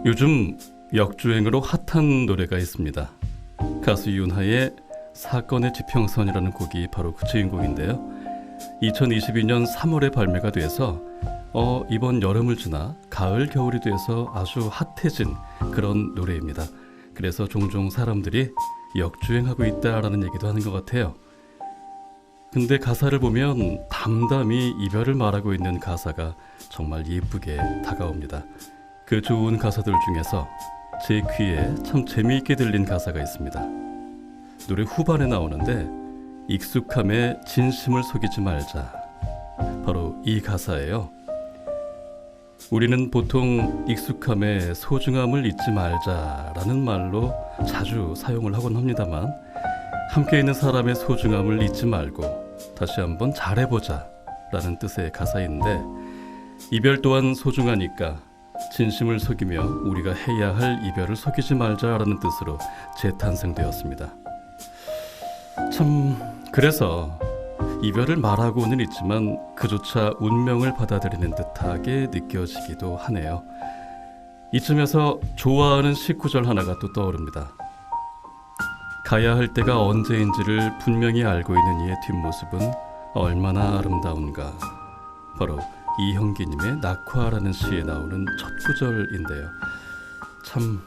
요즘 역주행으로 핫한 노래가 있습니다. 가수 윤하의 사건의 지평선이라는 곡이 바로 그 주인공인데요. 2022년 3월에 발매가 돼서 이번 여름을 지나 가을 겨울이 돼서 아주 핫해진 그런 노래입니다. 그래서 종종 사람들이 역주행하고 있다라는 얘기도 하는 것 같아요. 근데 가사를 보면 담담히 이별을 말하고 있는 가사가 정말 예쁘게 다가옵니다. 그 좋은 가사들 중에서 제 귀에 참 재미있게 들린 가사가 있습니다. 노래 후반에 나오는데 익숙함에 진심을 속이지 말자. 바로 이 가사예요. 우리는 보통 익숙함에 소중함을 잊지 말자라는 말로 자주 사용을 하곤 합니다만 함께 있는 사람의 소중함을 잊지 말고 다시 한번 잘해보자 라는 뜻의 가사인데 이별 또한 소중하니까 진심을 속이며 우리가 해야 할 이별을 속이지 말자라는 뜻으로 재탄생되었습니다. 참 그래서 이별을 말하고는 있지만 그조차 운명을 받아들이는 듯하게 느껴지기도 하네요. 이쯤에서 좋아하는 시구절 하나가 또 떠오릅니다. 가야 할 때가 언제인지를 분명히 알고 있는 이의 뒷모습은 얼마나 아름다운가. 바로 이형기님의 낙화라는 시에 나오는 첫 구절인데요. 참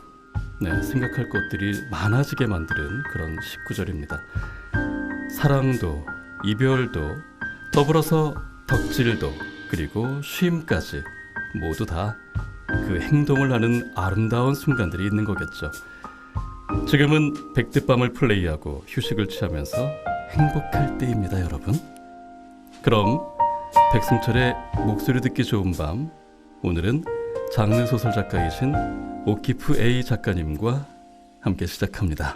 생각할 것들이 많아지게 만드는 그런 시구절입니다. 사랑도 이별도 더불어서 덕질도 그리고 쉼까지 모두 다 그 행동을 하는 아름다운 순간들이 있는 거겠죠. 지금은 백득밤을 플레이하고 휴식을 취하면서 행복할 때입니다, 여러분. 그럼 백승철의 목소리 듣기 좋은 밤, 오늘은 장르소설 작가이신 오키프 A 작가님과 함께 시작합니다.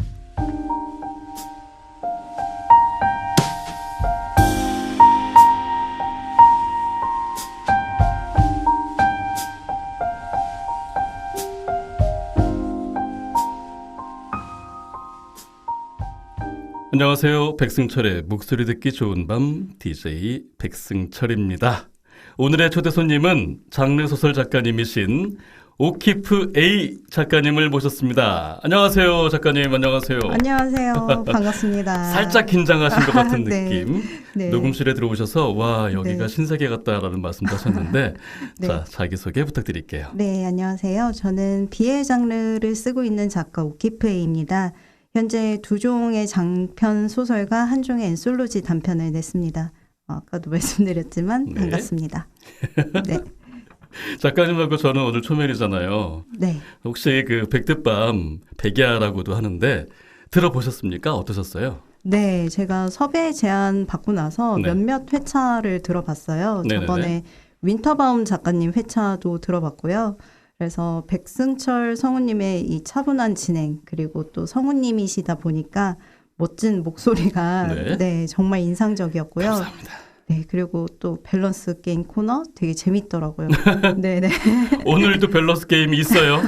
안녕하세요. 백승철의 목소리 듣기 좋은 밤 DJ 백승철입니다. 오늘의 초대 손님은 장르소설 작가님이신 오키프 A 작가님을 모셨습니다. 안녕하세요, 작가님. 안녕하세요. 안녕하세요. 반갑습니다. 살짝 긴장하신 것 같은 네. 느낌. 네. 녹음실에 들어오셔서 와, 여기가 네. 신세계 같다라는 말씀도 하셨는데 네. 자, 자기소개 부탁드릴게요. 네, 안녕하세요. 저는 BL 장르를 쓰고 있는 작가 오키프 A입니다. 현재 2종의 장편 소설과 1종의 엔솔로지 단편을 냈습니다. 아까도 말씀드렸지만 네. 반갑습니다. 네. 작가님하고 저는 오늘 초면이잖아요. 네. 혹시 그 백득밤 백야라고도 하는데 들어보셨습니까? 어떠셨어요? 네, 제가 섭외 제안 받고 나서 네. 몇몇 회차를 들어봤어요. 네네네. 저번에 윈터바움 작가님 회차도 들어봤고요. 그래서 백승철 성우님의 이 차분한 진행, 그리고 또 성우님이시다 보니까 멋진 목소리가 네. 네, 정말 인상적이었고요. 감사합니다. 네, 그리고 또 밸런스 게임 코너 되게 재밌더라고요. 네네. 오늘도 밸런스 게임이 있어요.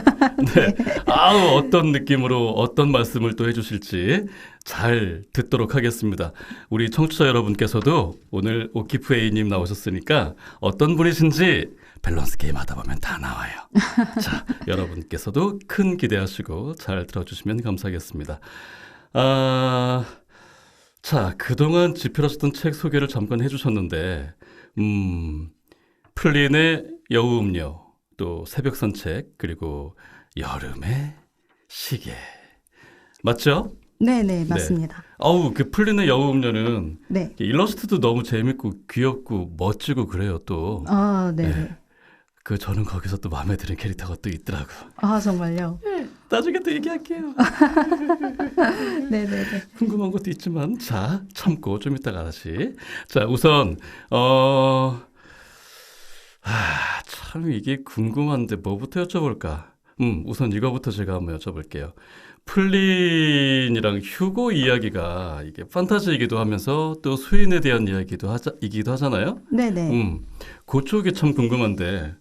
네. 아우, 어떤 느낌으로 어떤 말씀을 또 해주실지 잘 듣도록 하겠습니다. 우리 청취자 여러분께서도 오늘 오키프 A님 나오셨으니까 어떤 분이신지 밸런스 게임 하다 보면 다 나와요. 자, 여러분께서도 큰 기대하시고 잘 들어주시면 감사하겠습니다. 자, 그동안 집필하셨던 책 소개를 잠깐 해주셨는데 플린의 여우음료, 또 새벽 산책, 그리고 여름의 시계 맞죠? 네네, 맞습니다. 어우, 그 플린의 여우음료는 네. 일러스트도 너무 재밌고 귀엽고 멋지고 그래요 또. 아, 네. 네. 그 저는 거기서 또 마음에 드는 캐릭터가 또 있더라고. 아, 정말요? 나중에 또 얘기할게요. 네네네. 궁금한 것도 있지만 자, 참고 좀 이따가 다시. 자, 우선 참 이게 궁금한데 뭐부터 여쭤볼까? 우선 이거부터 제가 한번 여쭤볼게요. 플린이랑 휴고 이야기가 이게 판타지이기도 하면서 또 수인에 대한 이기도 하잖아요. 네네. 그쪽이 참 궁금한데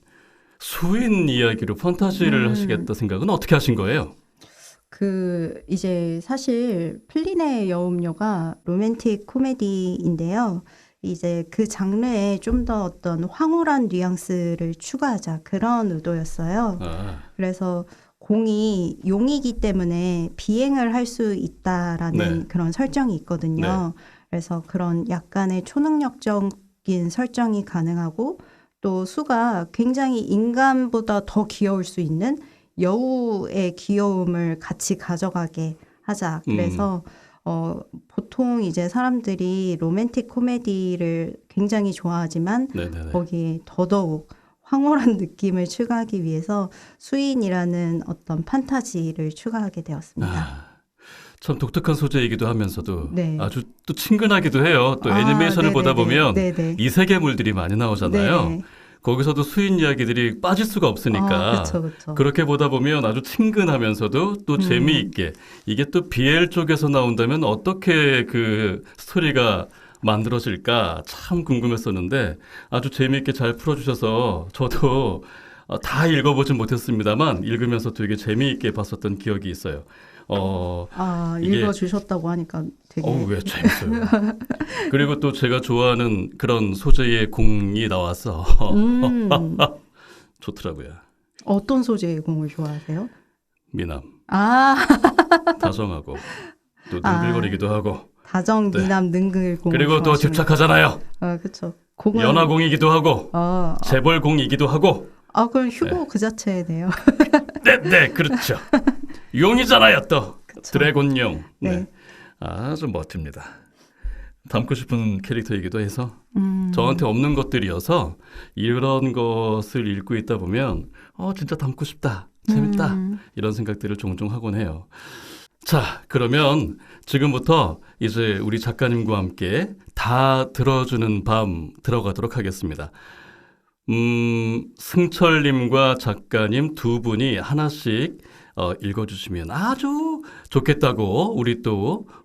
수인 이야기로 판타지를 하시겠다 생각은 어떻게 하신 거예요? 이제 사실 플린의 여음료가 로맨틱 코미디인데요. 이제 그 장르에 좀 더 어떤 황홀한 뉘앙스를 추가하자 그런 의도였어요. 아, 그래서 공이 용이기 때문에 비행을 할 수 있다라는 네. 그런 설정이 있거든요. 그래서 그런 약간의 초능력적인 설정이 가능하고 또 수가 굉장히 인간보다 더 귀여울 수 있는 여우의 귀여움을 같이 가져가게 하자. 그래서 보통 이제 사람들이 로맨틱 코미디를 굉장히 좋아하지만 네네네. 거기에 더더욱 황홀한 느낌을 추가하기 위해서 수인이라는 어떤 판타지를 추가하게 되었습니다. 아, 참 독특한 소재이기도 하면서도 네. 아주 또 친근하기도 해요. 또 아, 애니메이션을 보다 네네네. 보면 네네. 이세계물들이 많이 나오잖아요. 네. 거기서도 수인 이야기들이 빠질 수가 없으니까 그쵸, 그쵸. 그렇게 보다 보면 아주 친근하면서도 또 재미있게 이게 또 BL 쪽에서 나온다면 어떻게 그 스토리가 만들어질까 참 궁금했었는데 아주 재미있게 잘 풀어주셔서 저도 다 읽어보진 못했습니다만 읽으면서 되게 재미있게 봤었던 기억이 있어요. 이게 읽어주셨다고 하니까 되게. 왜 재밌어요. 그리고 또 제가 좋아하는 그런 소재의 공이 나와서 좋더라고요. 어떤 소재의 공을 좋아하세요? 미남, 아, 다정하고 또 능글거리기도 하고 다정, 네. 미남, 능글 공을 그리고 또 좋아하시는. 집착하잖아요. 그쵸. 공은. 연하공이기도 하고 재벌공이기도 하고 그럼 휴고 그 자체네요. 네, 그렇죠. 용이잖아요, 또. 그쵸. 드래곤용. 네. 네. 아주 멋집니다. 닮고 싶은 캐릭터이기도 해서 저한테 없는 것들이어서 이런 것을 읽고 있다 보면 진짜 닮고 싶다. 재밌다. 이런 생각들을 종종 하곤 해요. 자, 그러면 지금부터 이제 우리 작가님과 함께 다 들어주는 밤 들어가도록 하겠습니다. 승철님과 작가님 두 분이 하나씩 읽어주시면 아주 좋겠다고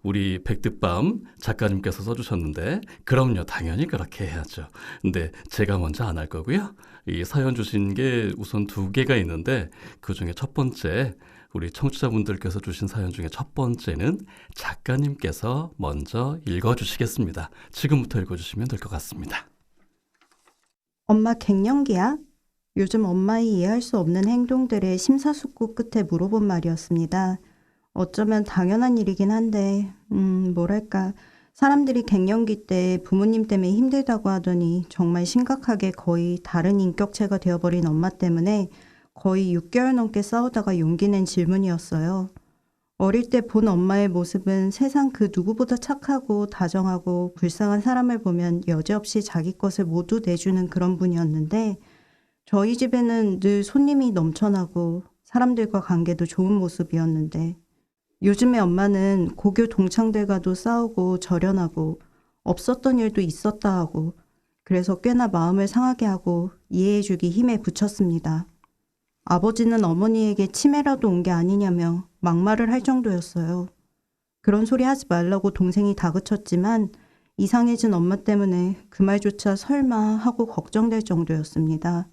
우리 백득밤 작가님께서 써주셨는데 그럼요, 당연히 그렇게 해야죠. 근데 제가 먼저 안 할 거고요. 이 사연 주신 게 우선 두 개가 있는데 그중에 첫 번째 우리 청취자분들께서 주신 사연 중에 첫 번째는 작가님께서 먼저 읽어주시겠습니다. 지금부터 읽어주시면 될 것 같습니다. 엄마 갱년기야? 요즘 엄마의 이해할 수 없는 행동들을 심사숙고 끝에 물어본 말이었습니다. 어쩌면 당연한 일이긴 한데, 뭐랄까. 사람들이 갱년기 때 부모님 때문에 힘들다고 하더니 정말 심각하게 거의 다른 인격체가 되어버린 엄마 때문에 거의 6개월 넘게 싸우다가 용기 낸 질문이었어요. 어릴 때 본 엄마의 모습은 세상 그 누구보다 착하고 다정하고 불쌍한 사람을 보면 여지없이 자기 것을 모두 내주는 그런 분이었는데 저희 집에는 늘 손님이 넘쳐나고 사람들과 관계도 좋은 모습이었는데 요즘에 엄마는 고교 동창들과도 싸우고 절연하고 없었던 일도 있었다 하고 그래서 꽤나 마음을 상하게 하고 이해해주기 힘에 부쳤습니다. 아버지는 어머니에게 치매라도 온 게 아니냐며 막말을 할 정도였어요. 그런 소리 하지 말라고 동생이 다그쳤지만 이상해진 엄마 때문에 그 말조차 설마 하고 걱정될 정도였습니다.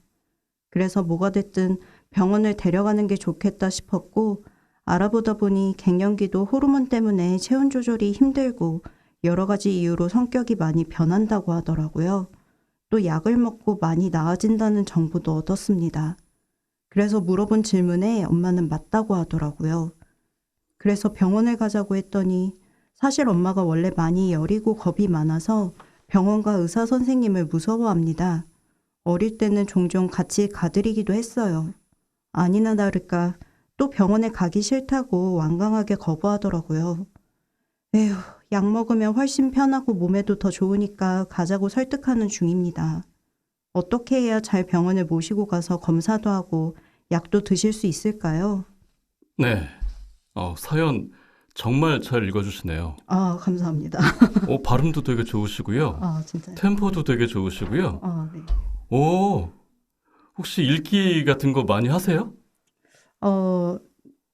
그래서 뭐가 됐든 병원을 데려가는 게 좋겠다 싶었고 알아보다 보니 갱년기도 호르몬 때문에 체온 조절이 힘들고 여러 가지 이유로 성격이 많이 변한다고 하더라고요. 또 약을 먹고 많이 나아진다는 정보도 얻었습니다. 그래서 물어본 질문에 엄마는 맞다고 하더라고요. 그래서 병원을 가자고 했더니 사실 엄마가 원래 많이 여리고 겁이 많아서 병원과 의사 선생님을 무서워합니다. 어릴 때는 종종 같이 가드리기도 했어요. 아니나 다를까 또 병원에 가기 싫다고 완강하게 거부하더라고요. 에휴, 약 먹으면 훨씬 편하고 몸에도 더 좋으니까 가자고 설득하는 중입니다. 어떻게 해야 잘 병원을 모시고 가서 검사도 하고 약도 드실 수 있을까요? 네, 사연 정말 잘 읽어주시네요. 감사합니다. 발음도 되게 좋으시고요. 진짜요? 템포도 되게 좋으시고요. 네. 혹시 읽기 같은 거 많이 하세요?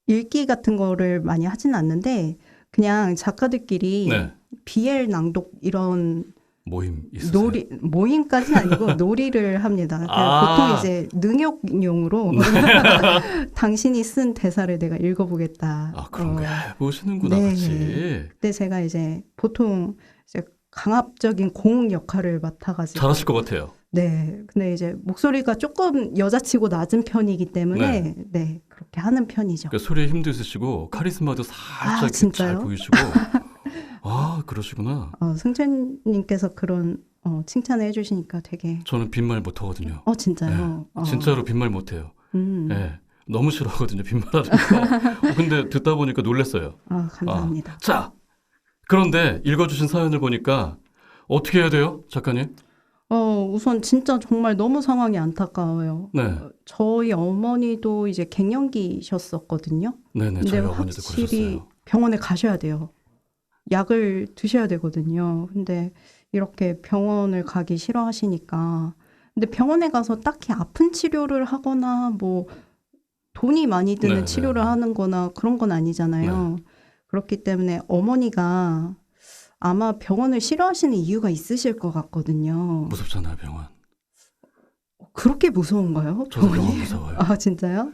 읽기 같은 거를 많이 하진 않는데 그냥 작가들끼리 네. BL 낭독 이런 모임 있으세요? 모임까지는 아니고 놀이를 합니다. 보통 이제 능욕용으로 당신이 쓴 대사를 내가 읽어보겠다. 그런 거 해보시는구나, 네. 같이. 근데 제가 이제 보통 이제 강압적인 고음 역할을 맡아가지고. 잘하실 것 같아요. 네. 근데 이제 목소리가 조금 여자치고 낮은 편이기 때문에 네, 그렇게 하는 편이죠. 그러니까 소리에 힘도 있으시고 카리스마도 살짝 이렇게 잘 진짜요? 보이시고 아 그러시구나. 승철님께서 그런 칭찬을 해주시니까 되게. 저는 빈말 못하거든요. 진짜요? 진짜로 빈말 못해요. 음. 네. 너무 싫어하거든요. 빈말하는 거. 근데 듣다 보니까 놀랐어요. 감사합니다. 자, 그런데 읽어주신 사연을 보니까 어떻게 해야 돼요, 작가님? 우선 진짜 정말 너무 상황이 안타까워요. 네. 저희 어머니도 이제 갱년기셨었거든요. 네네, 근데 저희 어머니도 확실히 그러셨어요. 병원에 가셔야 돼요. 약을 드셔야 되거든요. 근데 이렇게 병원을 가기 싫어하시니까. 근데 병원에 가서 딱히 아픈 치료를 하거나 뭐 돈이 많이 드는 네, 치료를 네. 하는 거나 그런 건 아니잖아요. 그렇기 때문에 어머니가 아마 병원을 싫어하시는 이유가 있으실 것 같거든요. 무섭잖아요, 병원. 그렇게 무서운가요? 저도 병원 무서워요. 진짜요?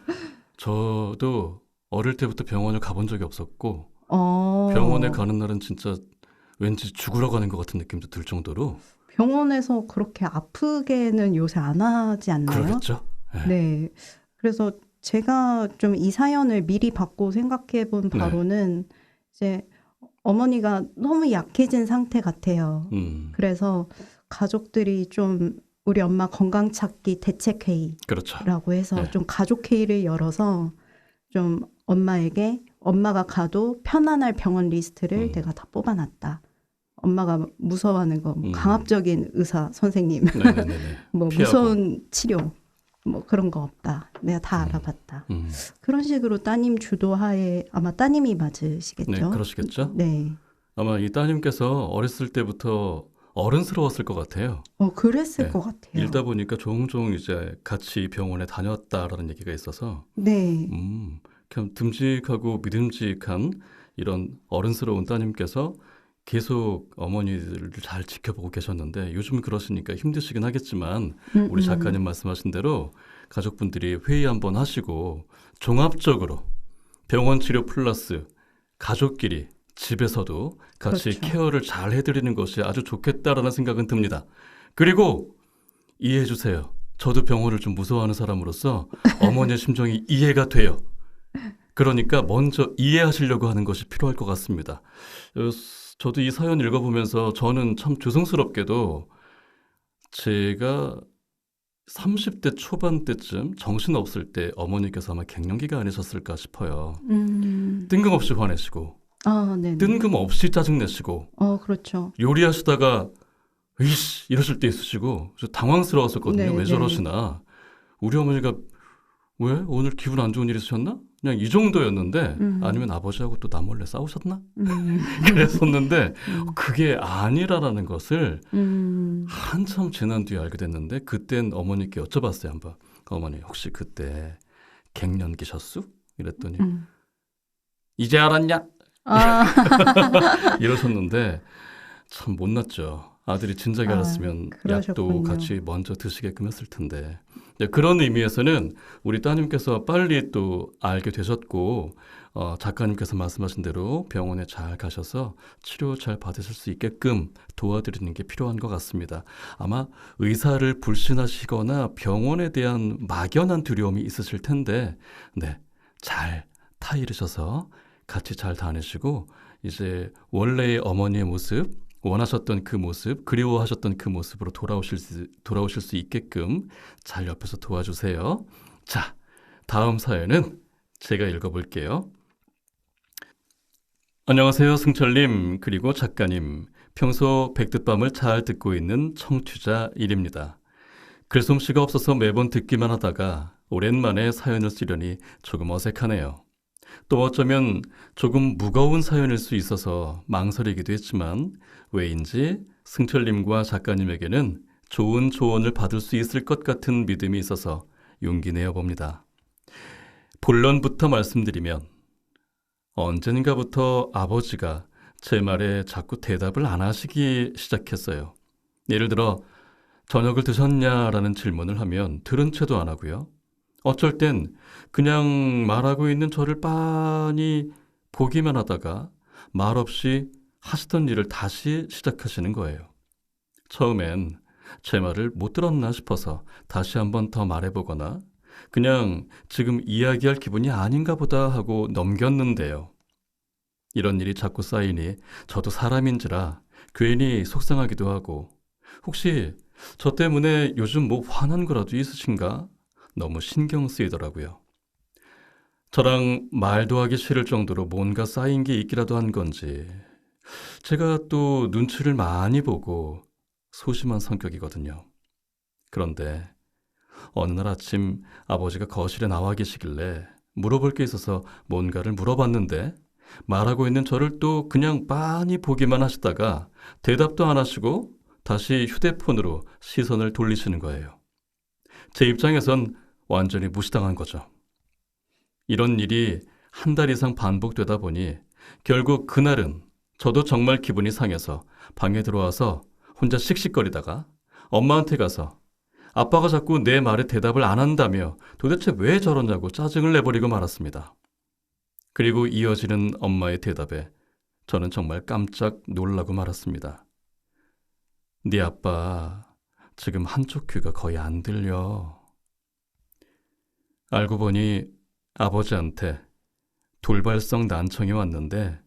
저도 어릴 때부터 병원을 가본 적이 없었고 어. 병원에 가는 날은 진짜 왠지 죽으러 가는 것 같은 느낌도 들 정도로 병원에서 그렇게 아프게는 요새 안 하지 않나요? 그러겠죠? 네. 네. 그래서 제가 좀 이 사연을 미리 받고 생각해 본 바로는 이제 어머니가 너무 약해진 상태 같아요. 그래서 가족들이 좀 우리 엄마 건강 찾기 대책회의라고 그렇죠. 해서 좀 가족회의를 열어서 좀 엄마에게 엄마가 가도 편안할 병원 리스트를 내가 다 뽑아놨다. 엄마가 무서워하는 거, 강압적인 의사 선생님, 뭐 피하고. 무서운 치료, 뭐 그런 거 없다. 내가 다 알아봤다. 그런 식으로 따님 주도하에 아마 따님이 맞으시겠죠? 네, 그러시겠죠? 네. 아마 이 따님께서 어렸을 때부터 어른스러웠을 것 같아요. 그랬을 것 같아요. 읽다 보니까 종종 이제 같이 병원에 다녔다라는 얘기가 있어서 네. 그냥 듬직하고 믿음직한 이런 어른스러운 따님께서 계속 어머니들을 잘 지켜보고 계셨는데 요즘 그러시니까 힘드시긴 하겠지만 우리 작가님 말씀하신 대로 가족분들이 회의 한번 하시고 종합적으로 병원 치료 플러스 가족끼리 집에서도 같이 그렇죠. 케어를 잘 해드리는 것이 아주 좋겠다라는 생각은 듭니다. 그리고 이해해 주세요. 저도 병원을 좀 무서워하는 사람으로서 어머니의 심정이 이해가 돼요. 그러니까 먼저 이해하시려고 하는 것이 필요할 것 같습니다. 저도 이 사연 읽어보면서 저는 참 조성스럽게도 제가 30대 초반 때쯤 정신없을 때 어머니께서 아마 갱년기가 아니셨을까 싶어요. 뜬금없이 화내시고 네네. 뜬금없이 짜증내시고 그렇죠. 요리하시다가 이씨 이러실 때 있으시고 당황스러웠었거든요. 네, 왜 저러시나. 우리 어머니가 왜 오늘 기분 안 좋은 일 있으셨나? 그냥 이 정도였는데 아니면 아버지하고 또 나 몰래 싸우셨나? 그랬었는데 그게 아니라라는 것을 한참 지난 뒤에 알게 됐는데 그땐 어머니께 여쭤봤어요. 한번. 어머니 혹시 그때 갱년기셨수? 이랬더니 이제 알았냐? 이러셨는데 참 못났죠. 아들이 진작에 알았으면 그러셨군요. 약도 같이 먼저 드시게끔 했을 텐데. 그런 의미에서는 우리 따님께서 빨리 또 알게 되셨고 작가님께서 말씀하신 대로 병원에 잘 가셔서 치료 잘 받으실 수 있게끔 도와드리는 게 필요한 것 같습니다. 아마 의사를 불신하시거나 병원에 대한 막연한 두려움이 있으실 텐데 잘 타이르셔서 같이 잘 다니시고 이제 원래의 어머니의 모습 원하셨던 그 모습, 그리워하셨던 그 모습으로 돌아오실 수 있게끔 잘 옆에서 도와주세요. 자, 다음 사연은 제가 읽어볼게요. 안녕하세요, 승철님, 그리고 작가님. 평소 백듣밤을 잘 듣고 있는 청취자 1입니다. 글솜씨가 없어서 매번 듣기만 하다가 오랜만에 사연을 쓰려니 조금 어색하네요. 또 어쩌면 조금 무거운 사연일 수 있어서 망설이기도 했지만 왜인지 승철님과 작가님에게는 좋은 조언을 받을 수 있을 것 같은 믿음이 있어서 용기 내어봅니다. 본론부터 말씀드리면 언젠가부터 아버지가 제 말에 자꾸 대답을 안 하시기 시작했어요. 예를 들어 저녁을 드셨냐라는 질문을 하면 들은 채도 안 하고요. 어쩔 땐 그냥 말하고 있는 저를 빤히 보기만 하다가 말없이 하시던 일을 다시 시작하시는 거예요. 처음엔 제 말을 못 들었나 싶어서 다시 한번 더 말해보거나 그냥 지금 이야기할 기분이 아닌가 보다 하고 넘겼는데요. 이런 일이 자꾸 쌓이니 저도 사람인지라 괜히 속상하기도 하고 혹시 저 때문에 요즘 뭐 화난 거라도 있으신가? 너무 신경 쓰이더라고요. 저랑 말도 하기 싫을 정도로 뭔가 쌓인 게 있기라도 한 건지 제가 또 눈치를 많이 보고 소심한 성격이거든요. 그런데 어느 날 아침 아버지가 거실에 나와 계시길래 물어볼 게 있어서 뭔가를 물어봤는데 말하고 있는 저를 또 그냥 빤히 보기만 하시다가 대답도 안 하시고 다시 휴대폰으로 시선을 돌리시는 거예요. 제 입장에선 완전히 무시당한 거죠. 이런 일이 한 달 이상 반복되다 보니 결국 그날은 저도 정말 기분이 상해서 방에 들어와서 혼자 씩씩거리다가 엄마한테 가서 아빠가 자꾸 내 말에 대답을 안 한다며 도대체 왜 저러냐고 짜증을 내버리고 말았습니다. 그리고 이어지는 엄마의 대답에 저는 정말 깜짝 놀라고 말았습니다. 네 아빠 지금 한쪽 귀가 거의 안 들려. 알고 보니 아버지한테 돌발성 난청이 왔는데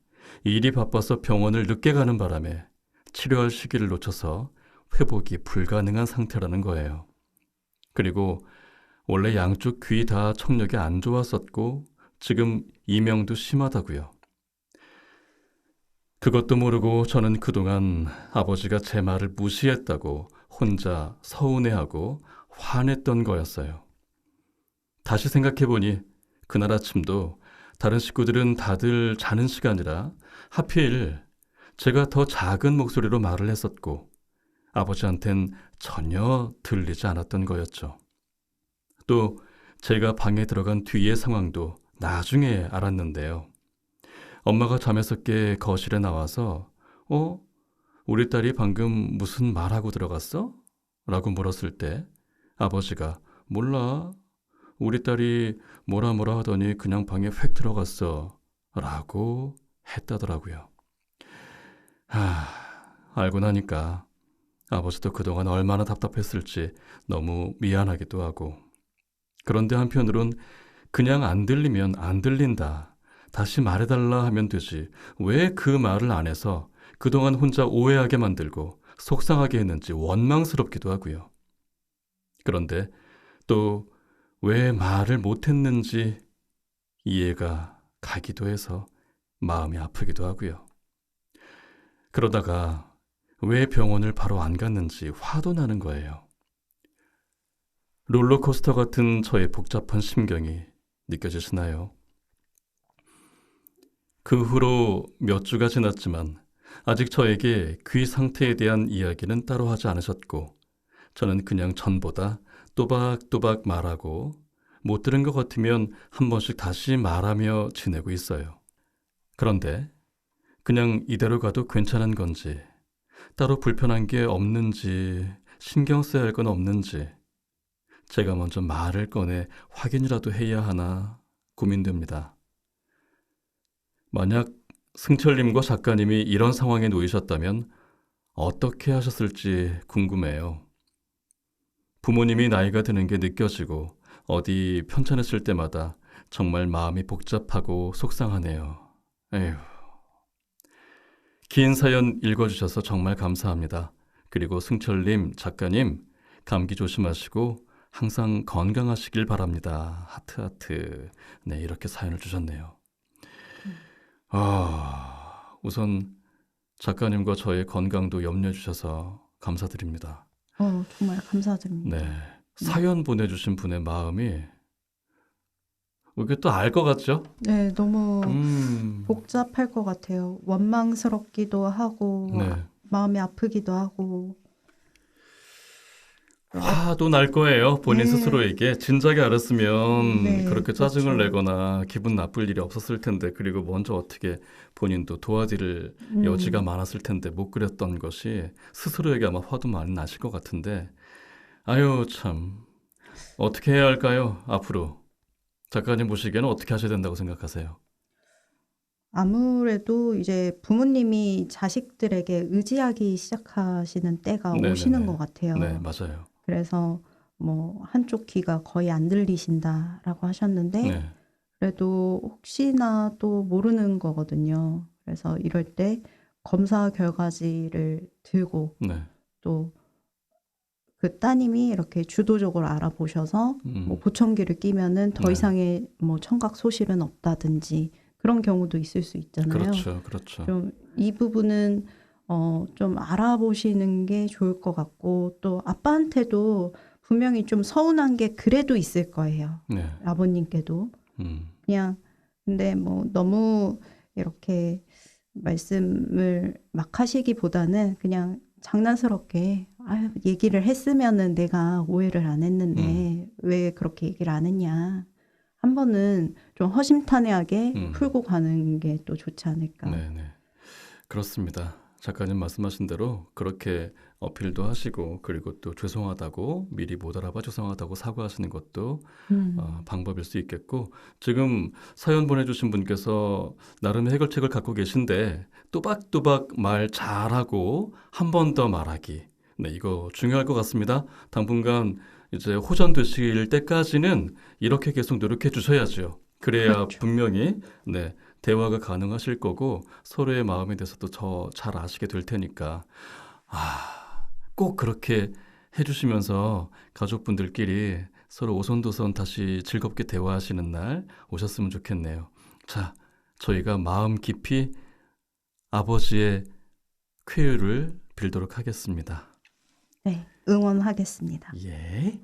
일이 바빠서 병원을 늦게 가는 바람에 치료할 시기를 놓쳐서 회복이 불가능한 상태라는 거예요. 그리고 원래 양쪽 귀 다 청력이 안 좋았었고 지금 이명도 심하다고요. 그것도 모르고 저는 그동안 아버지가 제 말을 무시했다고 혼자 서운해하고 화냈던 거였어요. 다시 생각해보니 그날 아침도 다른 식구들은 다들 자는 시간이라 하필 제가 더 작은 목소리로 말을 했었고 아버지한텐 전혀 들리지 않았던 거였죠. 또 제가 방에 들어간 뒤의 상황도 나중에 알았는데요. 엄마가 잠에서 깨 거실에 나와서 우리 딸이 방금 무슨 말하고 들어갔어? 라고 물었을 때 아버지가 몰라. 우리 딸이 뭐라 하더니 그냥 방에 휙 들어갔어. 라고 했다더라고요. 알고 나니까 아버지도 그동안 얼마나 답답했을지 너무 미안하기도 하고 그런데 한편으론 그냥 안 들리면 안 들린다. 다시 말해달라 하면 되지. 왜 그 말을 안 해서 그동안 혼자 오해하게 만들고 속상하게 했는지 원망스럽기도 하고요. 그런데 또 왜 말을 못했는지 이해가 가기도 해서 마음이 아프기도 하고요. 그러다가 왜 병원을 바로 안 갔는지 화도 나는 거예요. 롤러코스터 같은 저의 복잡한 심경이 느껴지시나요? 그 후로 몇 주가 지났지만 아직 저에게 귀 상태에 대한 이야기는 따로 하지 않으셨고 저는 그냥 전보다 또박또박 말하고 못 들은 것 같으면 한 번씩 다시 말하며 지내고 있어요. 그런데 그냥 이대로 가도 괜찮은 건지 따로 불편한 게 없는지 신경 써야 할 건 없는지 제가 먼저 말을 꺼내 확인이라도 해야 하나 고민됩니다. 만약 승철님과 작가님이 이런 상황에 놓이셨다면 어떻게 하셨을지 궁금해요. 부모님이 나이가 드는 게 느껴지고 어디 편찮으실 때마다 정말 마음이 복잡하고 속상하네요. 에휴. 긴 사연 읽어주셔서 정말 감사합니다. 그리고 승철님, 작가님, 감기 조심하시고 항상 건강하시길 바랍니다. 하트. 네, 이렇게 사연을 주셨네요. 우선 작가님과 저의 건강도 염려해 주셔서 감사드립니다. 정말 감사드립니다. 네, 사연 보내주신 분의 마음이 이게 또 알 것 같죠? 네, 너무 복잡할 것 같아요. 원망스럽기도 하고 네. 마음이 아프기도 하고. 화도 날 거예요. 본인 네. 스스로에게. 진작에 알았으면 네, 그렇게 짜증을 그렇죠. 내거나 기분 나쁠 일이 없었을 텐데 그리고 먼저 어떻게 본인도 도와드릴 여지가 많았을 텐데 못 그랬던 것이 스스로에게 아마 화도 많이 나실 것 같은데 아유 참 어떻게 해야 할까요? 앞으로 작가님 보시기에는 어떻게 하셔야 된다고 생각하세요? 아무래도 이제 부모님이 자식들에게 의지하기 시작하시는 때가 오시는 네네네. 것 같아요. 네, 맞아요. 그래서 뭐 한쪽 귀가 거의 안 들리신다라고 하셨는데 네, 그래도 혹시나 또 모르는 거거든요. 그래서 이럴 때 검사 결과지를 들고 네, 또 그 따님이 이렇게 주도적으로 알아보셔서 뭐 음, 보청기를 끼면은 더 네, 이상의 뭐 청각 소실은 없다든지 그런 경우도 있을 수 있잖아요. 그렇죠, 그렇죠. 좀 이 부분은 좀 알아보시는 게 좋을 것 같고 또 아빠한테도 분명히 좀 서운한 게 그래도 있을 거예요. 네, 아버님께도. 음, 그냥 근데 뭐 너무 이렇게 말씀을 막 하시기보다는 그냥 장난스럽게 아유, 얘기를 했으면은 내가 오해를 안 음, 했는데 왜 그렇게 얘기를 안 했냐. 한 번은 좀 허심탄회하게 음, 풀고 가는 게 또 좋지 않을까. 네, 네. 그렇습니다. 작가님 말씀하신 대로 그렇게 어필도 하시고 그리고 또 죄송하다고 미리 못 알아봐 죄송하다고 사과하시는 것도 음, 방법일 수 있겠고 지금 사연 보내주신 분께서 나름의 해결책을 갖고 계신데 또박또박 말 잘하고 한 번 더 말하기. 네, 이거 중요할 것 같습니다. 당분간 이제 호전되실 때까지는 이렇게 계속 노력해 주셔야죠. 그래야 그렇죠. 분명히 네, 대화가 가능하실 거고 서로의 마음에 대해서도 더 잘 아시게 될 테니까 꼭 그렇게 해주시면서 가족분들끼리 서로 오손도손 다시 즐겁게 대화하시는 날 오셨으면 좋겠네요. 자, 저희가 마음 깊이 아버지의 쾌유를 빌도록 하겠습니다. 네, 응원하겠습니다. 예.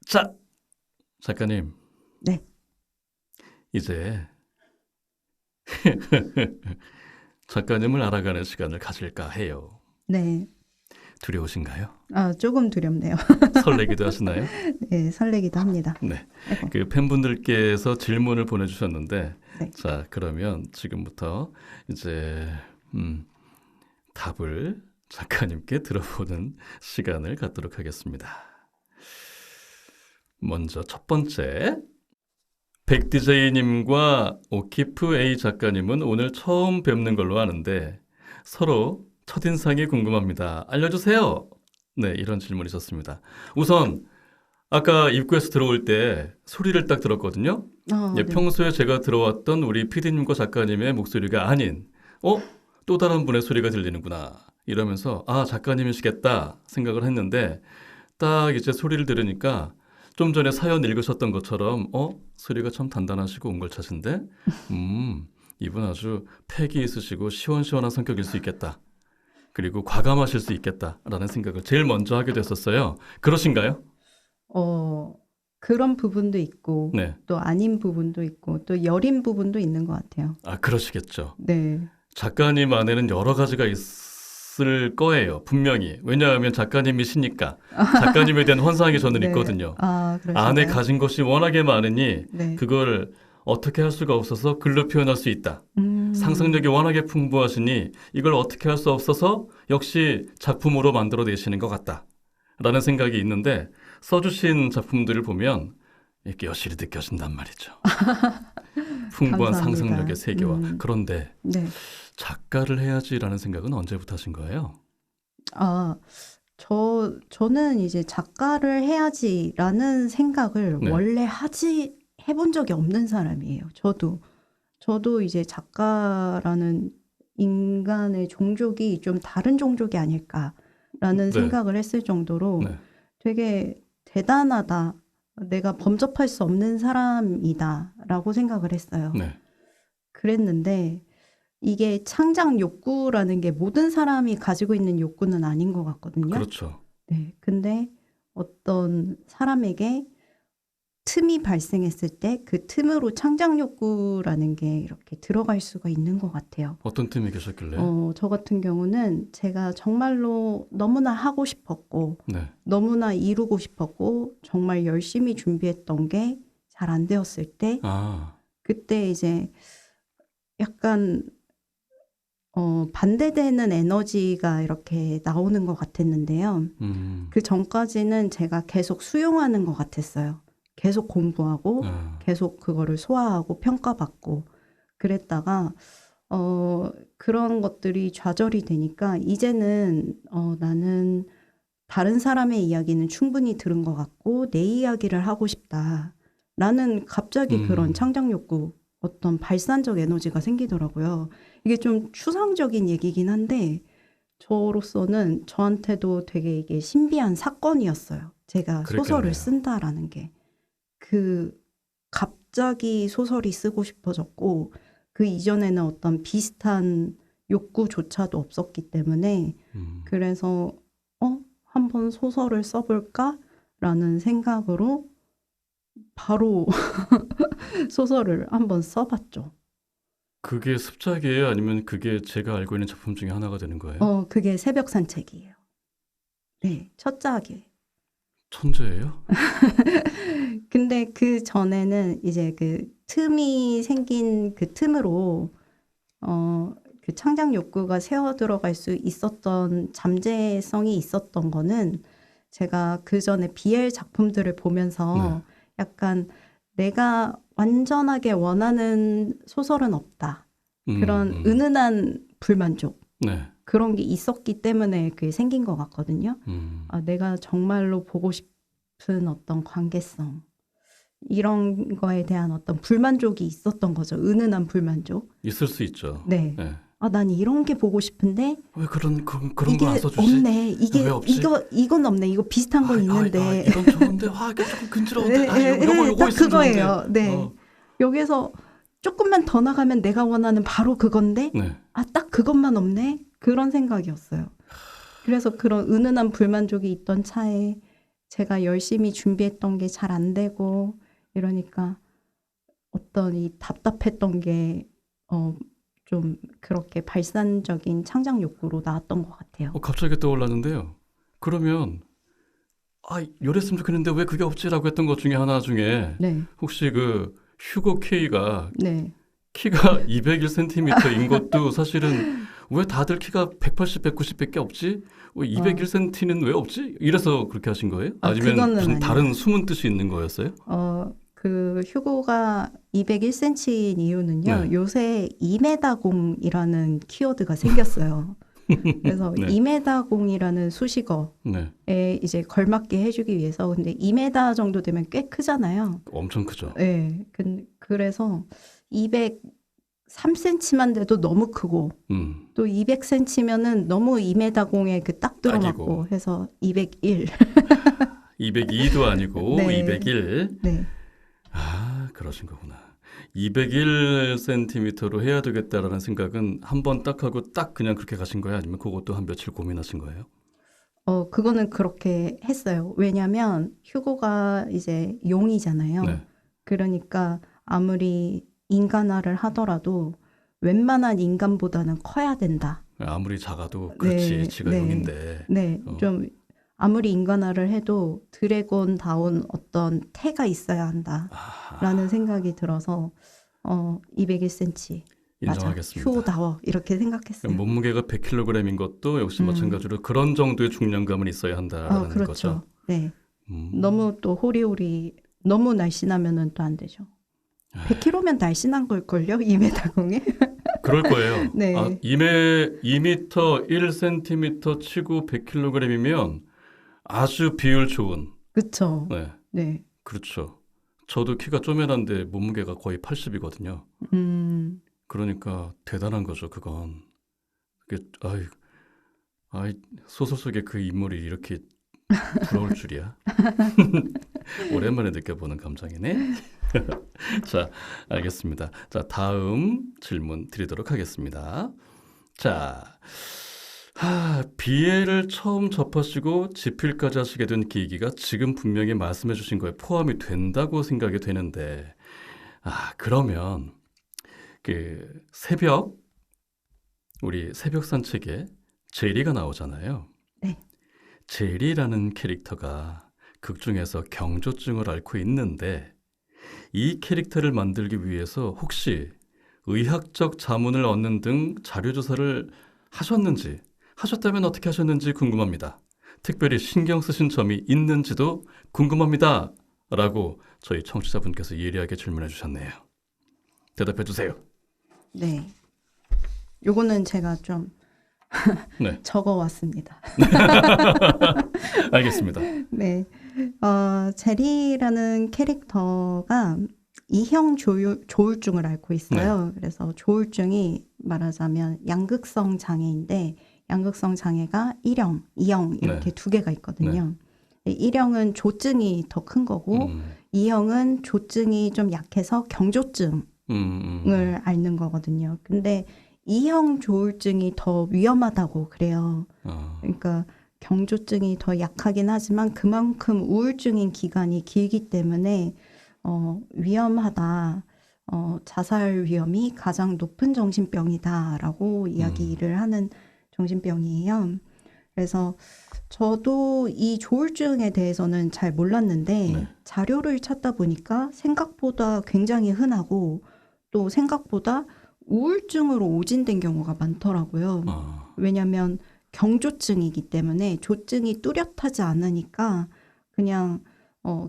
자, 작가님. 네. 이제 작가님을 알아가는 시간을 가질까 해요. 네. 두려우신가요? 조금 두렵네요. 설레기도 하시나요? 네, 설레기도 합니다. 네. 아이고. 그 팬분들께서 질문을 보내주셨는데, 네. 자, 그러면 지금부터 이제 답을 작가님께 들어보는 시간을 갖도록 하겠습니다. 먼저 첫 번째, 백DJ님과 오키프 A 작가님은 오늘 처음 뵙는 걸로 아는데 서로 첫인상이 궁금합니다. 알려주세요. 네, 이런 질문이셨습니다. 우선 아까 입구에서 들어올 때 소리를 딱 들었거든요. 예, 네. 평소에 제가 들어왔던 우리 PD님과 작가님의 목소리가 아닌 또 다른 분의 소리가 들리는구나 이러면서 작가님이시겠다 생각을 했는데 딱 이제 소리를 들으니까 좀 전에 사연 읽으셨던 것처럼 소리가 참 단단하시고 옹골차신데 이분 아주 패기 있으시고 시원시원한 성격일 수 있겠다. 그리고 과감하실 수 있겠다라는 생각을 제일 먼저 하게 됐었어요. 그러신가요? 그런 부분도 있고 네. 또 아닌 부분도 있고 또 여린 부분도 있는 것 같아요. 그러시겠죠. 네. 작가님 안에는 여러 가지가 있을 거예요. 분명히. 왜냐하면 작가님이시니까. 작가님에 대한 환상이 저는 네. 있거든요. 그러신가요? 안에 가진 것이 워낙에 많으니 네. 그걸 어떻게 할 수가 없어서 글로 표현할 수 있다. 상상력이 워낙에 풍부하시니 이걸 어떻게 할 수 없어서 역시 작품으로 만들어내시는 것 같다. 라는 생각이 있는데 써주신 작품들을 보면 이렇게 여실히 느껴진단 말이죠. 풍부한 감사합니다. 상상력의 세계와. 그런데 네. 작가를 해야지라는 생각은 언제부터 하신 거예요? 저는 이제 작가를 해야지라는 생각을 네. 원래 해본 적이 없는 사람이에요. 저도 이제 작가라는 인간의 종족이 좀 다른 종족이 아닐까라는 네. 생각을 했을 정도로 네. 되게 대단하다. 내가 범접할 수 없는 사람이다라고 생각을 했어요. 네. 그랬는데 이게 창작 욕구라는 게 모든 사람이 가지고 있는 욕구는 아닌 것 같거든요. 그렇죠. 네. 근데 어떤 사람에게 틈이 발생했을 때 그 틈으로 창작 욕구라는 게 이렇게 들어갈 수가 있는 것 같아요. 어떤 팀이 계셨길래? 저 같은 경우는 제가 정말로 너무나 하고 싶었고 네. 너무나 이루고 싶었고 정말 열심히 준비했던 게 잘 안 되었을 때 그때 이제 약간 반대되는 에너지가 이렇게 나오는 것 같았는데요. 그 전까지는 제가 계속 수용하는 것 같았어요. 계속 공부하고 계속 그거를 소화하고 평가받고 그랬다가 그런 것들이 좌절이 되니까 이제는 나는 다른 사람의 이야기는 충분히 들은 것 같고 내 이야기를 하고 싶다라는 갑자기 그런 창작 욕구 어떤 발산적 에너지가 생기더라고요. 이게 좀 추상적인 얘기긴 한데 저로서는 저한테도 되게 이게 신비한 사건이었어요. 제가 그랬겠네요. 소설을 쓴다라는 게. 갑자기 소설이 쓰고 싶어졌고 그 이전에는 어떤 비슷한 욕구조차도 없었기 때문에 그래서 한번 소설을 써볼까라는 생각으로 바로 소설을 한번 써봤죠. 그게 습작이에요? 아니면 그게 제가 알고 있는 작품 중에 하나가 되는 거예요? 그게 새벽 산책이에요. 네, 첫 작이에요. 천재예요? 근데 그 전에는 이제 그 틈이 생긴 그 틈으로 그 창작 욕구가 새어 들어갈 수 있었던 잠재성이 있었던 거는 제가 그 전에 BL 작품들을 보면서 약간 내가 완전하게 원하는 소설은 없다. 그런 은은한 불만족. 네. 그런 게 있었기 때문에 그게 생긴 것 같거든요. 내가 정말로 보고 싶은 어떤 관계성. 이런 거에 대한 어떤 불만족이 있었던 거죠. 은은한 불만족. 있을 수 있죠. 네. 네. 난 이런 게 보고 싶은데 왜 그런 거 이게 안 써주지? 없네. 왜 없지? 이건 없네. 이거 비슷한 건 있는데. 이건 좋은데 이게 조금 근지러운데 요거 딱 있으면 그거예요. 좋은데. 네. 여기서 조금만 더 나가면 내가 원하는 바로 그건데 네. 딱 그것만 없네. 그런 생각이었어요. 그래서 그런 은은한 불만족이 있던 차에 제가 열심히 준비했던 게 잘 안 되고 이러니까 어떤 이 답답했던 게 좀 그렇게 발산적인 창작 욕구로 나왔던 것 같아요. 갑자기 떠올랐는데요. 그러면 이랬으면 좋겠는데 왜 그게 없지라고 했던 것 중에 하나 중에 네, 혹시 그 휴고 K가 네. 키가 201cm인 것도 사실은 왜 다들 키가 180, 190밖에 없지? 201cm는 왜 없지? 이래서 그렇게 하신 거예요? 아니면 그거는 무슨 아니에요. 다른 숨은 뜻이 있는 거였어요? 그 휴고가 201cm인 이유는요. 네. 요새 2m 공이라는 키워드가 생겼어요. 그래서 네. 2m 공이라는 수식어에 네. 이제 걸맞게 해주기 위해서 근데 2m 정도 되면 꽤 크잖아요. 엄청 크죠. 네. 그래서 203cm만 돼도 너무 크고 또 200cm면은 너무 2m 공에 그 딱 들어맞고 딱이고. 해서 201. 202도 아니고 네. 201. 네. 그러신 거구나. 201cm로 해야 되겠다라는 생각은 한 번 딱 하고 딱 그냥 그렇게 가신 거예요? 아니면 그것도 한 며칠 고민하신 거예요? 그거는 그렇게 했어요. 왜냐면 휴고가 이제 용이잖아요. 네. 그러니까 아무리 인간화를 하더라도 웬만한 인간보다는 커야 된다. 아무리 작아도 그렇지. 네, 지가 네. 용인데. 네, 좀 아무리 인간화를 해도 드래곤다운 어떤 태가 있어야 한다라는 생각이 들어서 201cm 맞아. 인정하겠습니다. 휴다워 이렇게 생각했어요. 몸무게가 100kg인 것도 역시 마찬가지로 그런 정도의 중량감은 있어야 한다라는 그렇죠. 거죠. 네. 너무 또 호리호리 너무 날씬하면은 또 안 되죠. 100kg면 날씬한 걸걸요? 2m 공에? 그럴 거예요. 네. 2m 1cm 치고 100kg이면 아주 비율 좋은. 그렇죠. 네. 네. 그렇죠. 저도 키가 쪼매난데 몸무게가 거의 80이거든요. 그러니까 대단한 거죠, 그건. 그게 소설 속에 그 인물이 이렇게 부러울 줄이야. 오랜만에 느껴보는 감정이네. 자, 알겠습니다. 자, 다음 질문 드리도록 하겠습니다. 자, 비애를 처음 접하시고 집필까지 하시게 된 계기가 지금 분명히 말씀해 주신 거에 포함이 된다고 생각이 되는데, 그러면 우리 새벽 산책에 제리가 나오잖아요. 네. 제리라는 캐릭터가 극 중에서 경조증을 앓고 있는데 이 캐릭터를 만들기 위해서 혹시 의학적 자문을 얻는 등 자료 조사를 하셨는지, 하셨다면 어떻게 하셨는지 궁금합니다. 특별히 신경 쓰신 점이 있는지도 궁금합니다. 라고 저희 청취자분께서 예리하게 질문해 주셨네요. 대답해 주세요. 네. 요거는 제가 좀 네. 적어왔습니다. 알겠습니다. 네. 제리라는 캐릭터가 이형 조울증을 앓고 있어요. 그래서 조울증이 말하자면 양극성 장애인데 양극성 장애가 1형, 2형 이렇게 두 개가 있거든요. 1형은 조증이 더 큰 거고 2형은 조증이 좀 약해서 경조증을 앓는 거거든요. 근데 2형 조울증이 더 위험하다고 그래요. 그러니까 경조증이 더 약하긴 하지만 그만큼 우울증인 기간이 길기 때문에 위험하다. 자살 위험이 가장 높은 정신병이다라고 이야기를 하는 정신병이에요. 그래서 저도 이 조울증에 대해서는 잘 몰랐는데 자료를 찾다 보니까 생각보다 굉장히 흔하고 또 생각보다 우울증으로 오진된 경우가 많더라고요. 왜냐하면 경조증이기 때문에 조증이 뚜렷하지 않으니까 그냥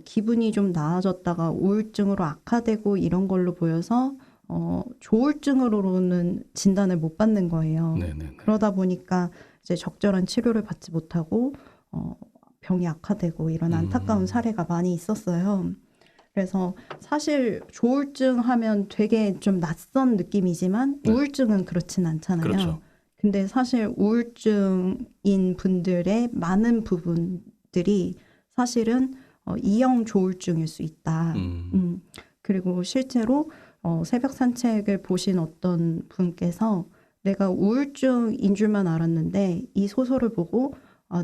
기분이 좀 나아졌다가 우울증으로 악화되고 이런 걸로 보여서 조울증으로는 진단을 못 받는 거예요. 네네네. 그러다 보니까 이제 적절한 치료를 받지 못하고 병이 악화되고 이런 안타까운 사례가 많이 있었어요. 그래서 사실 조울증 하면 되게 좀 낯선 느낌이지만 우울증은 그렇진 않잖아요. 그렇죠. 근데 사실 우울증인 분들의 많은 부분들이 사실은 이형 조울증일 수 있다. 그리고 실제로 새벽 산책을 보신 어떤 분께서 내가 우울증인 줄만 알았는데 이 소설을 보고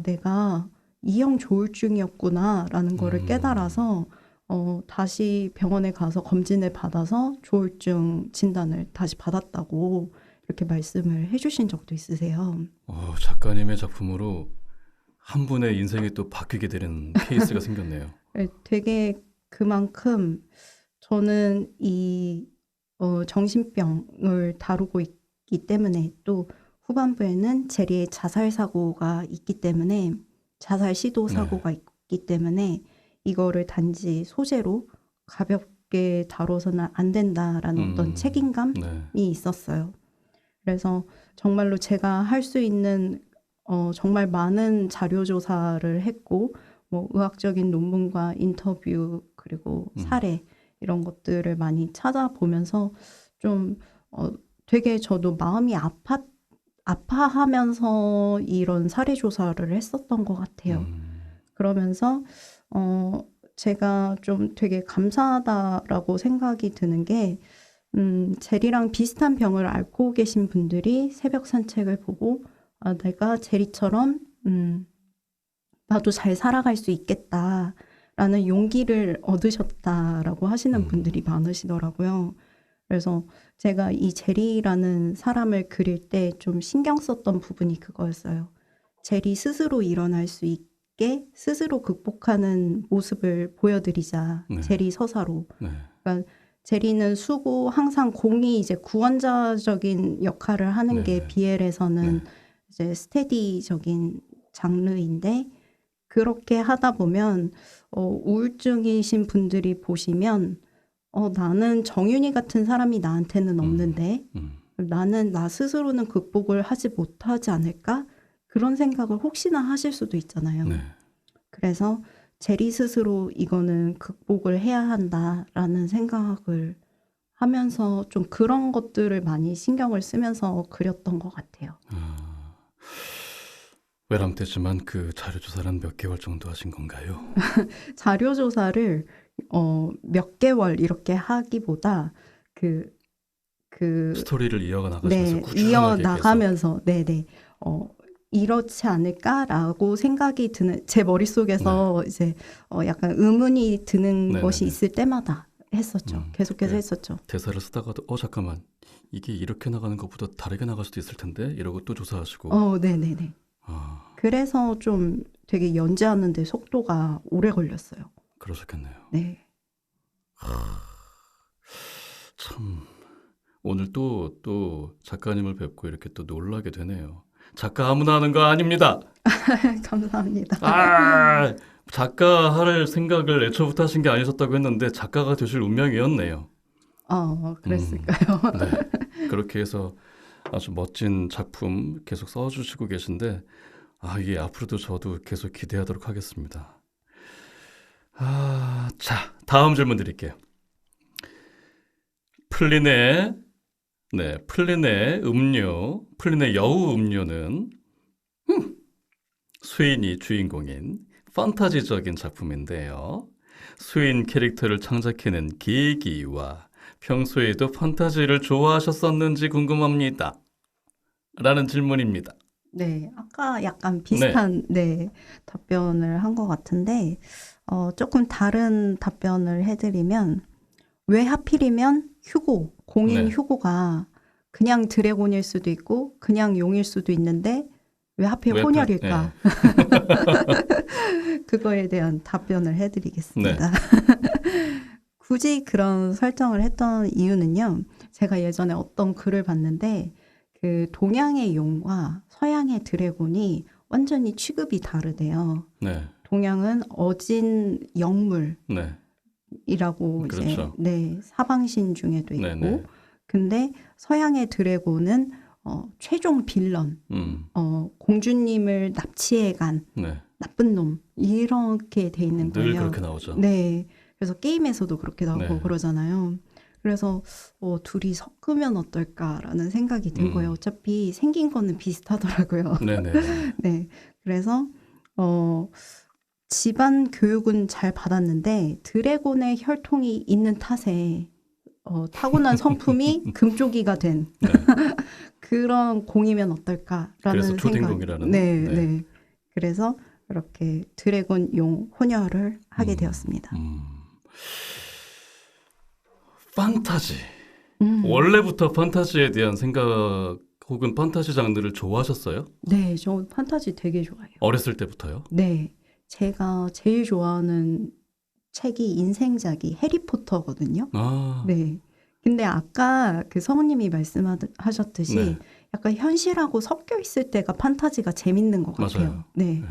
내가 E형 조울증이었구나라는 거를 깨달아서 다시 병원에 가서 검진을 받아서 조울증 진단을 다시 받았다고 이렇게 말씀을 해주신 적도 있으세요. 작가님의 작품으로 한 분의 인생이 또 바뀌게 되는 케이스가 생겼네요. 네, 되게 그만큼 저는 이 정신병을 다루고 있기 때문에 또 후반부에는 제리의 자살 사고가 있기 때문에 자살 시도 사고가 있기 때문에 이거를 단지 소재로 가볍게 다뤄서는 안 된다라는 어떤 책임감이 있었어요. 그래서 정말로 제가 할 수 있는 정말 많은 자료 조사를 했고 뭐 의학적인 논문과 인터뷰 그리고 사례 이런 것들을 많이 찾아보면서 좀 되게 저도 마음이 아파하면서 이런 사례 조사를 했었던 것 같아요. 그러면서 제가 좀 되게 감사하다라고 생각이 드는 게 제리랑 비슷한 병을 앓고 계신 분들이 새벽 산책을 보고 내가 제리처럼 나도 잘 살아갈 수 있겠다라는 용기를 얻으셨다라고 하시는 분들이 많으시더라고요. 그래서 제가 이 제리라는 사람을 그릴 때 좀 신경 썼던 부분이 그거였어요. 제리 스스로 일어날 수 있게 스스로 극복하는 모습을 보여드리자. 제리 서사로. 그러니까 제리는 수고 항상 공이 이제 구원자적인 역할을 하는 게 BL에서는 이제 스테디적인 장르인데 그렇게 하다 보면 우울증이신 분들이 보시면 나는 정윤이 같은 사람이 나한테는 없는데 나는 나 스스로는 극복을 하지 못하지 않을까? 그런 생각을 혹시나 하실 수도 있잖아요. 그래서 제리 스스로 이거는 극복을 해야 한다라는 생각을 하면서 좀 그런 것들을 많이 신경을 쓰면서 그렸던 것 같아요. 외람되지만 그 자료조사는 몇 개월 정도 하신 건가요? 자료조사를 몇 개월 이렇게 하기보다 그 스토리를 이어가 나가면서 이어나가면서 네네 이렇지 않을까라고 생각이 드는 제 머릿속에서 이제 약간 의문이 드는 것이 있을 때마다 했었죠. 계속해서 했었죠. 대사를 쓰다가도 잠깐만 이게 이렇게 나가는 것보다 다르게 나갈 수도 있을 텐데 이러고 또 조사하시고. 네네네. 그래서 좀 되게 연재하는데 속도가 오래 걸렸어요. 그러셨겠네요. 네. 참 오늘 또 작가님을 뵙고 이렇게 또 놀라게 되네요. 작가 아무나 하는 거 아닙니다. 감사합니다. 작가 할 생각을 애초부터 하신 게 아니셨다고 했는데 작가가 되실 운명이었네요. 그랬을까요? 네. 그렇게 해서 아주 멋진 작품 계속 써주시고 계신데 이게 앞으로도 저도 계속 기대하도록 하겠습니다. 자, 다음 질문 드릴게요. 플린의 플린의 여우 음료는 수인이 주인공인 판타지적인 작품인데요. 수인 캐릭터를 창작해낸 계기와 평소에도 판타지를 좋아하셨었는지 궁금합니다. 라는 질문입니다. 네, 아까 약간 비슷한 답변을 한 것 같은데 조금 다른 답변을 해드리면 왜 하필이면 공인 휴고가 그냥 드래곤일 수도 있고 그냥 용일 수도 있는데 왜 하필 혼혈일까? 그거에 대한 답변을 해드리겠습니다. 굳이 그런 설정을 했던 이유는요. 제가 예전에 어떤 글을 봤는데 그 동양의 용과 서양의 드래곤이 완전히 취급이 다르대요. 동양은 어진 영물이라고 그렇죠. 이제 사방신 중에도 있고, 근데 서양의 드래곤은 최종 빌런, 공주님을 납치해간 나쁜 놈 이렇게 돼 있는 거예요. 늘 그렇게 나오죠. 네, 그래서 게임에서도 그렇게 나오고 그러잖아요. 그래서 둘이 섞으면 어떨까라는 생각이 든 거예요. 어차피 생긴 거는 비슷하더라고요. 네, 그래서 집안 교육은 잘 받았는데 드래곤의 혈통이 있는 탓에 타고난 성품이 금쪽이가 된 그런 공이면 어떨까라는 그래서 초딩공이라는. 네. 그래서 그렇게 드래곤 용 혼혈을 하게 음. 되었습니다. 판타지. 음. 원래부터 판타지에 대한 생각 혹은 판타지 장르를 좋아하셨어요? 네, 저 판타지 되게 좋아해요. 어렸을 때부터요? 네, 제가 제일 좋아하는 책이 인생작이 해리포터거든요. 아, 네. 근데 아까 그 성우님이 말씀하셨듯이 네. 약간 현실하고 섞여 있을 때가 판타지가 재밌는 것 같아요. 맞아요. 네. 네.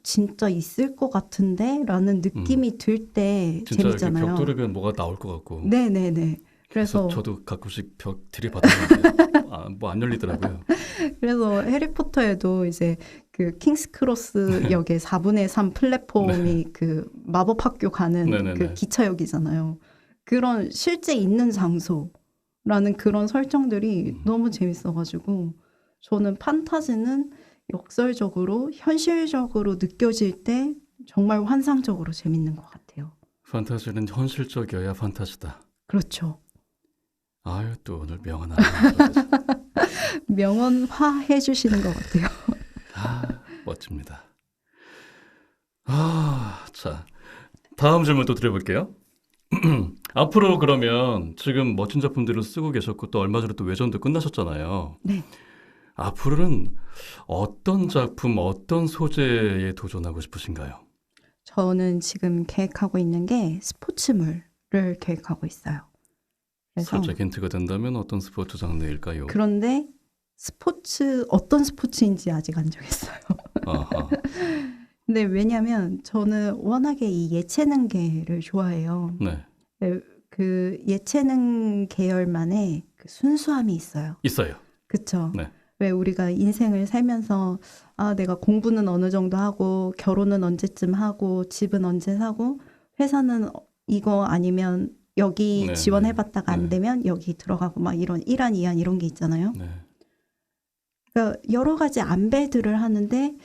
진짜 있을 것 같은데? 라는 느낌이 들 때 진짜 이렇게 재밌잖아요. 벽 뚫으면 뭐가 나올 것 같고. 네네네. 그래서 저도 가끔씩 벽 들이받았는데 뭐 안 열리더라고요. 그래서 해리포터에도 이제 그 킹스 크로스 역의 4분의 3 플랫폼이 그 마법 학교 가는 네네네. 그 기차역이잖아요. 그런 실제 있는 장소라는 그런 설정들이 너무 재밌어가지고 저는 판타지는 역설적으로 현실적으로 느껴질 때 정말 환상적으로 재밌는 것 같아요. 판타지는 현실적이어야 판타지다. 그렇죠. 아유, 또 오늘 명언 하나. 명언화 해주시는 것 같아요. 아, 멋집니다. 아, 자, 다음 질문 또 드려볼게요. 앞으로 그러면 지금 멋진 작품들을 쓰고 계셨고 또 얼마 전에 또 외전도 끝나셨잖아요. 네. 앞으로는 어떤 작품, 어떤 소재에 도전하고 싶으신가요? 저는 지금 계획하고 있는 게 스포츠물을 계획하고 있어요. 그래서 살짝 힌트가 된다면 어떤 스포츠 장르일까요? 그런데 어떤 스포츠인지 아직 안 정했어요. 아하, 근데 왜냐면 저는 워낙에 이 예체능계를 좋아해요. 네, 네, 그 예체능 계열만의 그 순수함이 있어요. 있어요. 그쵸? 네. 왜 우리가 인생을 살면서 내가 공부는 어느 정도 하고 결혼은 언제쯤 하고 집은 언제 사고 회사는 이거 아니면 여기 네, 지원해봤다가 네. 안 되면 여기 들어가고 막 이런 1안, 2안 이런 게 있잖아요. 네. 그러니까 여러 가지 안배들을 하는데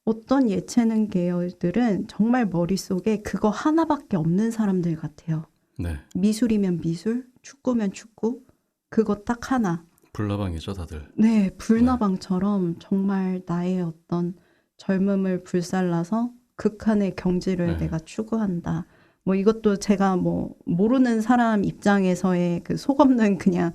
어떤 예체능 계열들은 정말 머릿속에 그거 하나밖에 없는 사람들 같아요. 네. 미술이면 미술, 축구면 축구, 그거 딱 하나. 불나방이죠, 다들. 네, 불나방처럼 정말 나의 어떤 젊음을 불살라서 극한의 경지를 네. 내가 추구한다. 뭐 이것도 제가 뭐 모르는 사람 입장에서의 그 속없는 그냥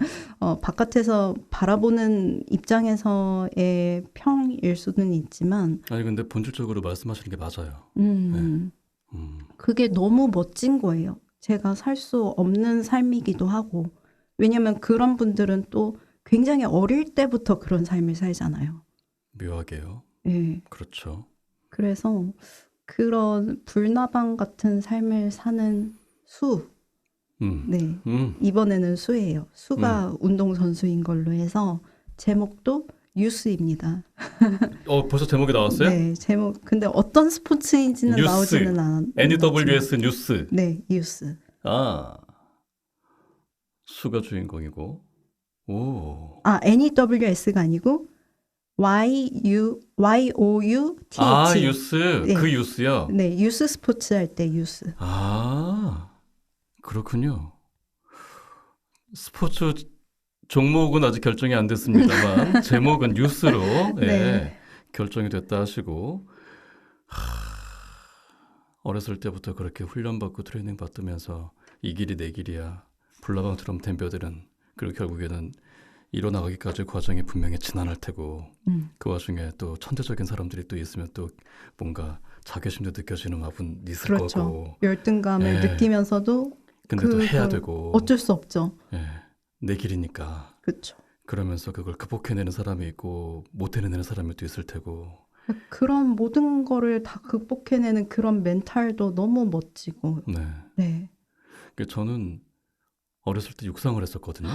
바깥에서 바라보는 입장에서의 평일 수는 있지만 아니 근데 본질적으로 말씀하시는 게 맞아요. 음, 음, 그게 너무 멋진 거예요. 제가 살 수 없는 삶이기도 하고 왜냐면 그런 분들은 또 굉장히 어릴 때부터 그런 삶을 살잖아요. 묘하게요. 예. 그렇죠. 그래서 그런 불나방 같은 삶을 사는 수, 음, 네. 음. 이번에는 수예요. 수가 운동선수인 걸로 해서 제목도 유스입니다. 벌써 제목이 나왔어요? 네, 제목. 근데 어떤 스포츠인지는 뉴스. 나오지는 않았지만. NWS 뉴스. 네, 유스. 아, 수가 주인공이고. 오. NEWS가 아니고 YOUTH. 아, 유스. 네. 그 유스요? 네, 유스 스포츠 할 때 유스. 아, 그렇군요. 스포츠 종목은 아직 결정이 안 됐습니다만 제목은 뉴스로 네. 결정이 됐다 하시고 어렸을 때부터 그렇게 훈련받고 트레이닝 받으면서 이 길이 내 길이야. 불나방처럼 덤벼드는 그리고 결국에는 이뤄나가기까지 과정이 분명히 지난할 테고 그 와중에 또 천재적인 사람들이 또 있으면 또 뭔가 자괴심도 느껴지는 마분 있을 그렇죠. 거고 열등감을 예. 느끼면서도 근데 또 해야 그걸 되고 어쩔 수 없죠. 예, 내 길이니까 그렇죠. 그러면서 그걸 극복해내는 사람이 있고 못 해내는 사람이 또 있을 테고 그런 모든 거를 다 극복해내는 그런 멘탈도 너무 멋지고. 네. 네. 저는 어렸을 때 육상을 했었거든요.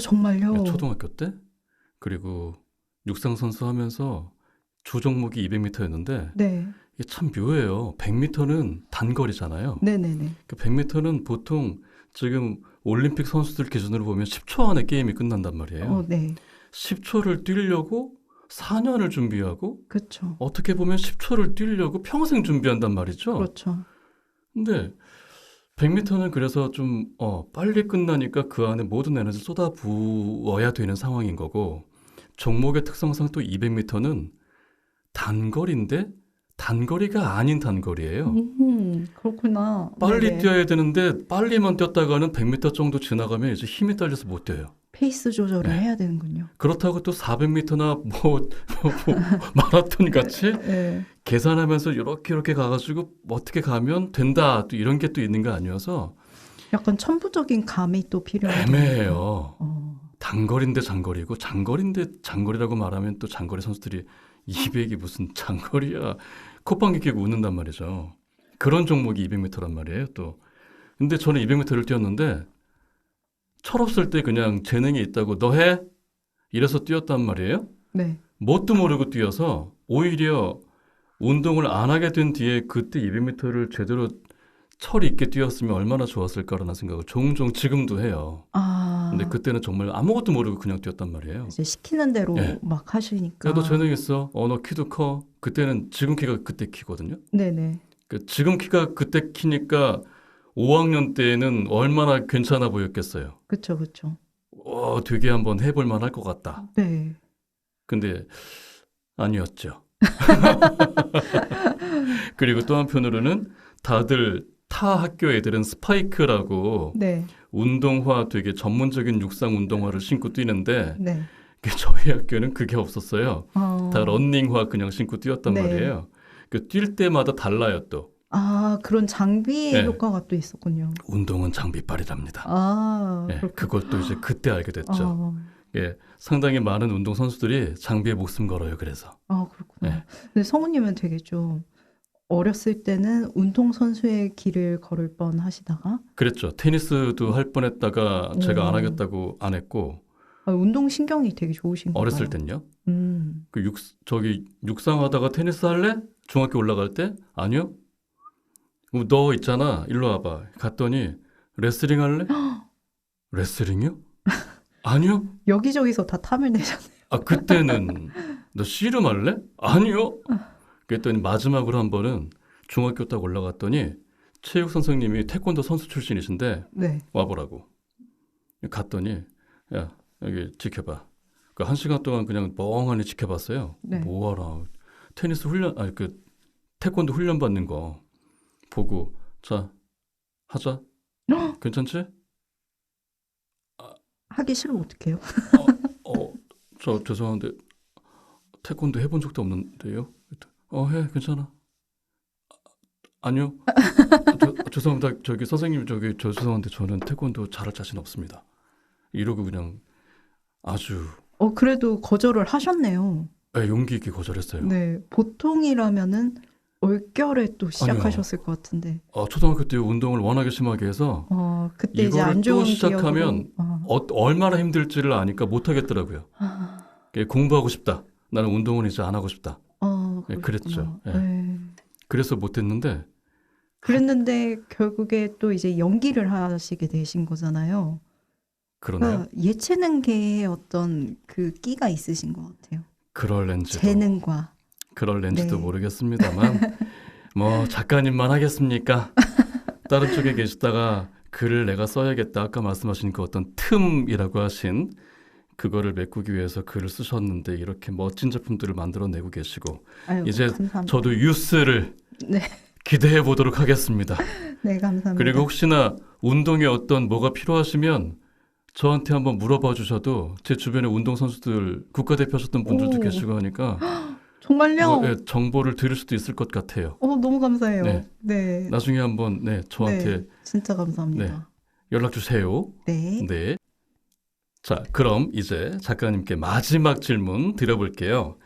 정말요? 초등학교 때. 그리고 육상 선수 하면서 주 종목이 200m였는데 네. 이게 참 묘해요. 100m는 단거리잖아요. 네네네. 100m는 보통 지금 올림픽 선수들 기준으로 보면 10초 안에 게임이 끝난단 말이에요. 네. 10초를 뛰려고 4년을 준비하고 그렇죠. 어떻게 보면 10초를 뛰려고 평생 준비한단 말이죠. 그렇죠. 근데 100m는 그래서 좀 빨리 끝나니까 그 안에 모든 에너지를 쏟아부어야 되는 상황인 거고 종목의 특성상 또 200m는 단거리인데 단거리가 아닌 단거리예요. 그렇구나. 빨리 네네. 뛰어야 되는데 빨리만 뛰었다가는 100m 정도 지나가면 이제 힘이 딸려서 못 뛰어요. 페이스 조절을 네. 해야 되는군요. 그렇다고 또 400m나 뭐 마라톤 같이 네. 계산하면서 이렇게 가가지고 어떻게 가면 된다 또 이런 게 또 있는 거 아니어서 약간 천부적인 감이 또 필요해요. 애매해요. 어, 단거리인데 장거리고 장거리인데 장거리라고 말하면 또 장거리 선수들이 200이 무슨 장거리야. 콧방귀 뀌고 웃는단 말이죠. 그런 종목이 200m란 말이에요 또. 근데 저는 200m를 뛰었는데 철없을 때 그냥 재능이 있다고 너 해? 이래서 뛰었단 말이에요. 네. 뭣도 모르고 뛰어서 오히려 운동을 안 하게 된 뒤에 그때 200m를 제대로 철이 있게 뛰었으면 얼마나 좋았을까라는 생각을 종종 지금도 해요. 아, 근데 그때는 정말 아무것도 모르고 그냥 뛰었단 말이에요. 이제 시키는 대로 예. 막 하시니까. 야, 너 재능 있어? 너 키도 커? 그때는 지금 키가 그때 키거든요. 네네. 지금 키가 그때 키니까 5학년 때는 얼마나 괜찮아 보였겠어요. 그쵸, 그쵸. 되게 한번 해볼 만할 것 같다. 네. 근데 아니었죠. 그리고 또 한편으로는 다들 타 학교 애들은 스파이크라고 네. 운동화 되게 전문적인 육상 운동화를 신고 뛰는데 네. 저희 학교는 그게 없었어요. 어, 다 런닝화 그냥 신고 뛰었단 네. 말이에요. 뛸 때마다 달라요 또. 아, 그런 장비의 네. 효과가 또 있었군요. 운동은 장비빨이랍니다. 아, 예, 그렇군요. 그걸 또 이제 그때 알게 됐죠. 어, 예, 상당히 많은 운동 선수들이 장비에 목숨 걸어요. 그래서. 그렇구나. 네. 근데 성우님은 되게 좀 어렸을 때는 운동선수의 길을 걸을 뻔 하시다가 그랬죠. 테니스도 할 뻔했다가 제가 안 하겠다고 안 했고 운동신경이 되게 좋으신가 어렸을 봐요. 땐요. 음. 저기 육상하다가 테니스 할래? 중학교 올라갈 때 아니요. 그럼 너 있잖아. 일로 와봐. 갔더니 레슬링 할래? 레슬링이요? 아니요. 여기저기서 다 탐을 내셨네요. 그때는 너 씨름 할래? 아니요. 그랬더니 마지막으로 한 번은 중학교 딱 올라갔더니 체육 선생님이 태권도 선수 출신이신데 네. 와보라고. 갔더니 야 여기 지켜봐. 그 1시간 동안 그냥 멍하니 지켜봤어요. 네. 뭐하라. 테니스 훈련 태권도 훈련 받는 거 보고 자 하자. 괜찮지? 하기 싫으면 어떡해요? 저 죄송한데 태권도 해본 적도 없는데요. 해 괜찮아. 아니요. 죄송합니다. 저기 선생님 저 죄송한데 저는 태권도 잘할 자신 없습니다. 이러고 그냥 아주 그래도 거절을 하셨네요. 용기 있게 거절했어요. 네. 보통이라면은 얼결에 또 시작하셨을 것 같은데. 초등학교 때 운동을 워낙에 심하게 해서 그때 이제 이거를 안 또 좋은 시작하면 기억으로. 얼마나 힘들지를 아니까 못 하겠더라고요. 공부하고 싶다. 나는 운동은 이제 안 하고 싶다. 예, 그랬죠. 예. 네. 그래서 못했는데 그랬는데 결국에 또 이제 연기를 하시게 되신 거잖아요. 그러네요. 예체능계에 어떤 그 끼가 있으신 것 같아요. 그럴는지도 재능과. 네. 모르겠습니다만 뭐 작가님만 하겠습니까? 다른 쪽에 계시다가 글을 내가 써야겠다. 아까 말씀하신 그 어떤 틈이라고 하신 그거를 메꾸기 위해서 글을 쓰셨는데 이렇게 멋진 작품들을 만들어내고 계시고 아유, 이제 감사합니다. 저도 뉴스를 네. 기대해 보도록 하겠습니다. 네, 감사합니다. 그리고 혹시나 운동에 어떤 뭐가 필요하시면 저한테 한번 물어봐 주셔도 제 주변에 운동선수들 국가대표 하셨던 분들도 오. 계시고 하니까 정말요? 정보를 들을 수도 있을 것 같아요. 너무 감사해요. 네. 네. 나중에 한번 저한테 네, 진짜 감사합니다. 연락 주세요. 네. 네. 자, 그럼 이제 작가님께 마지막 질문 드려볼게요.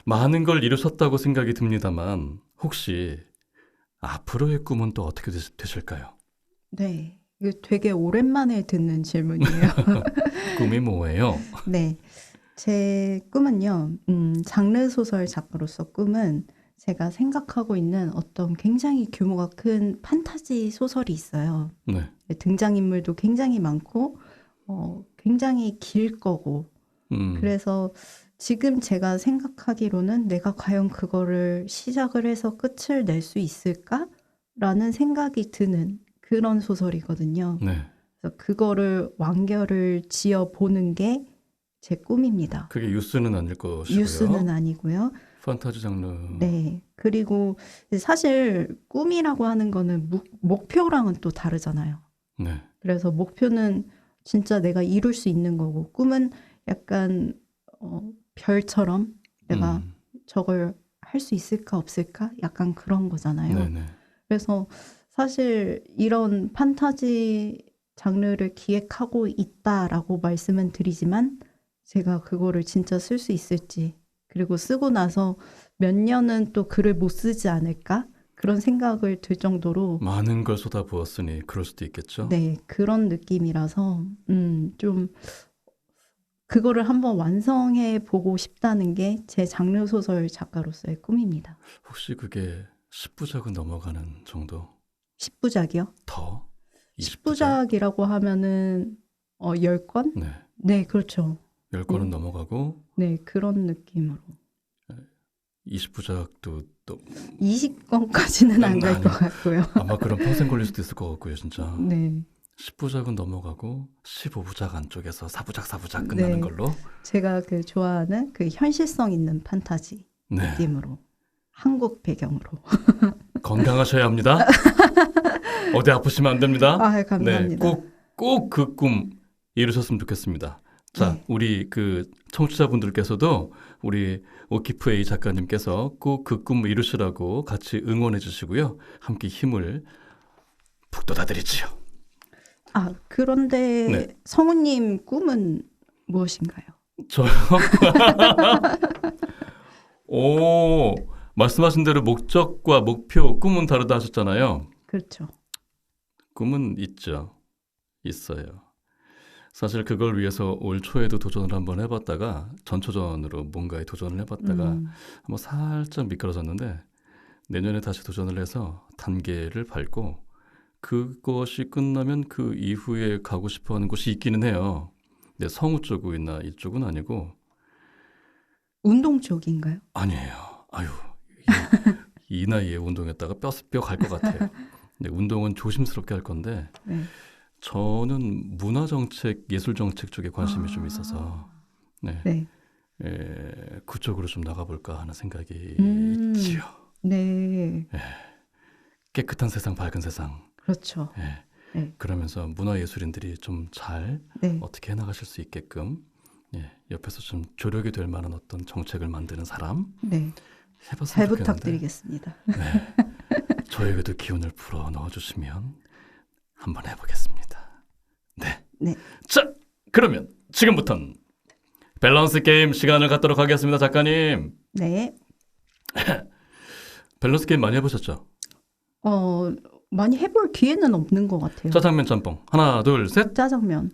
많은 걸 이루셨다고 생각이 듭니다만 혹시 앞으로의 꿈은 또 어떻게 되실까요? 네. 이거 되게 오랜만에 듣는 질문이에요. 꿈이 뭐예요? 네. 제 꿈은요, 장르 소설 작가로서 꿈은 제가 생각하고 있는 어떤 굉장히 규모가 큰 판타지 소설이 있어요. 네. 등장인물도 굉장히 많고, 굉장히 길 거고, 그래서 지금 제가 생각하기로는 내가 과연 그거를 시작을 해서 끝을 낼 수 있을까라는 생각이 드는 그런 소설이거든요. 네. 그래서 그거를 완결을 지어 보는 게 제 꿈입니다. 그게 뉴스는 아닐 것이고요. 뉴스는 아니고요. 판타지 장르. 네. 그리고 사실 꿈이라고 하는 거는 목표랑은 또 다르잖아요. 네. 그래서 목표는 진짜 내가 이룰 수 있는 거고 꿈은 약간 별처럼 내가 저걸 할 수 있을까 없을까? 약간 그런 거잖아요. 네네. 그래서 사실 이런 판타지 장르를 기획하고 있다라고 말씀은 드리지만 제가 그거를 진짜 쓸 수 있을지 그리고 쓰고 나서 몇 년은 또 글을 못 쓰지 않을까? 그런 생각을 들 정도로 많은 걸 쏟아부었으니 그럴 수도 있겠죠. 네, 그런 느낌이라서 좀 그거를 한번 완성해 보고 싶다는 게 제 장르 소설 작가로서의 꿈입니다. 혹시 그게 10부작은 넘어가는 정도? 10부작이요? 더? 20부작? 10부작이라고 하면은 10권? 네. 네, 그렇죠. 10권은 넘어가고 네, 그런 느낌으로. 20부작도 또 20권까지는 안 갈 것 같고요. 아마 그럼 평생 걸릴 수도 있을 것 같고요, 진짜. 네. 10부작은 넘어가고 15부작 안쪽에서 4부작 끝나는 네. 걸로. 제가 그 좋아하는 그 현실성 있는 판타지 네. 느낌으로. 한국 배경으로. 건강하셔야 합니다. 어디 아프시면 안 됩니다. 아, 감사합니다. 네, 꼭 그 꿈 이루셨으면 좋겠습니다. 자, 네. 우리 그 청취자분들께서도 우리 오키프에이 작가님께서 꼭 그 꿈 이루시라고 같이 응원해 주시고요. 함께 힘을 북돋아드리지요. 아, 그런데 네. 성우님 꿈은 무엇인가요? 저요? 오, 말씀하신 대로 목적과 목표, 꿈은 다르다 하셨잖아요. 그렇죠. 꿈은 있어요. 사실 그걸 위해서 올 초에도 도전을 한번 해봤다가 전초전으로 뭔가에 도전을 해봤다가 한번 살짝 미끄러졌는데 내년에 다시 도전을 해서 단계를 밟고 그것이 끝나면 그 이후에 가고 싶어하는 곳이 있기는 해요. 근데 성우 쪽이나 이쪽은 아니고 운동 쪽인가요? 아니에요. 아유 이 나이에 운동했다가 뼈 갈 것 같아요. 근데 운동은 조심스럽게 할 건데 네. 저는 문화정책, 예술정책 쪽에 관심이 좀 있어서 네. 네. 그쪽으로 좀 나가볼까 하는 생각이 있지요. 네. 깨끗한 세상, 밝은 세상. 그렇죠. 네. 그러면서 문화예술인들이 좀 잘 네. 어떻게 해나가실 수 있게끔 옆에서 좀 조력이 될 만한 어떤 정책을 만드는 사람 네. 해봤으면 잘 좋겠는데 부탁드리겠습니다. 네. 저에게도 기운을 불어 넣어주시면 한번 해보겠습니다. 네. 네. 자, 그러면 지금부터는 밸런스 게임 시간을 갖도록 하겠습니다, 작가님. 네. 밸런스 게임 많이 해보셨죠? 많이 해볼 기회는 없는 것 같아요. 짜장면 짬뽕. 하나, 둘, 셋. 짜장면.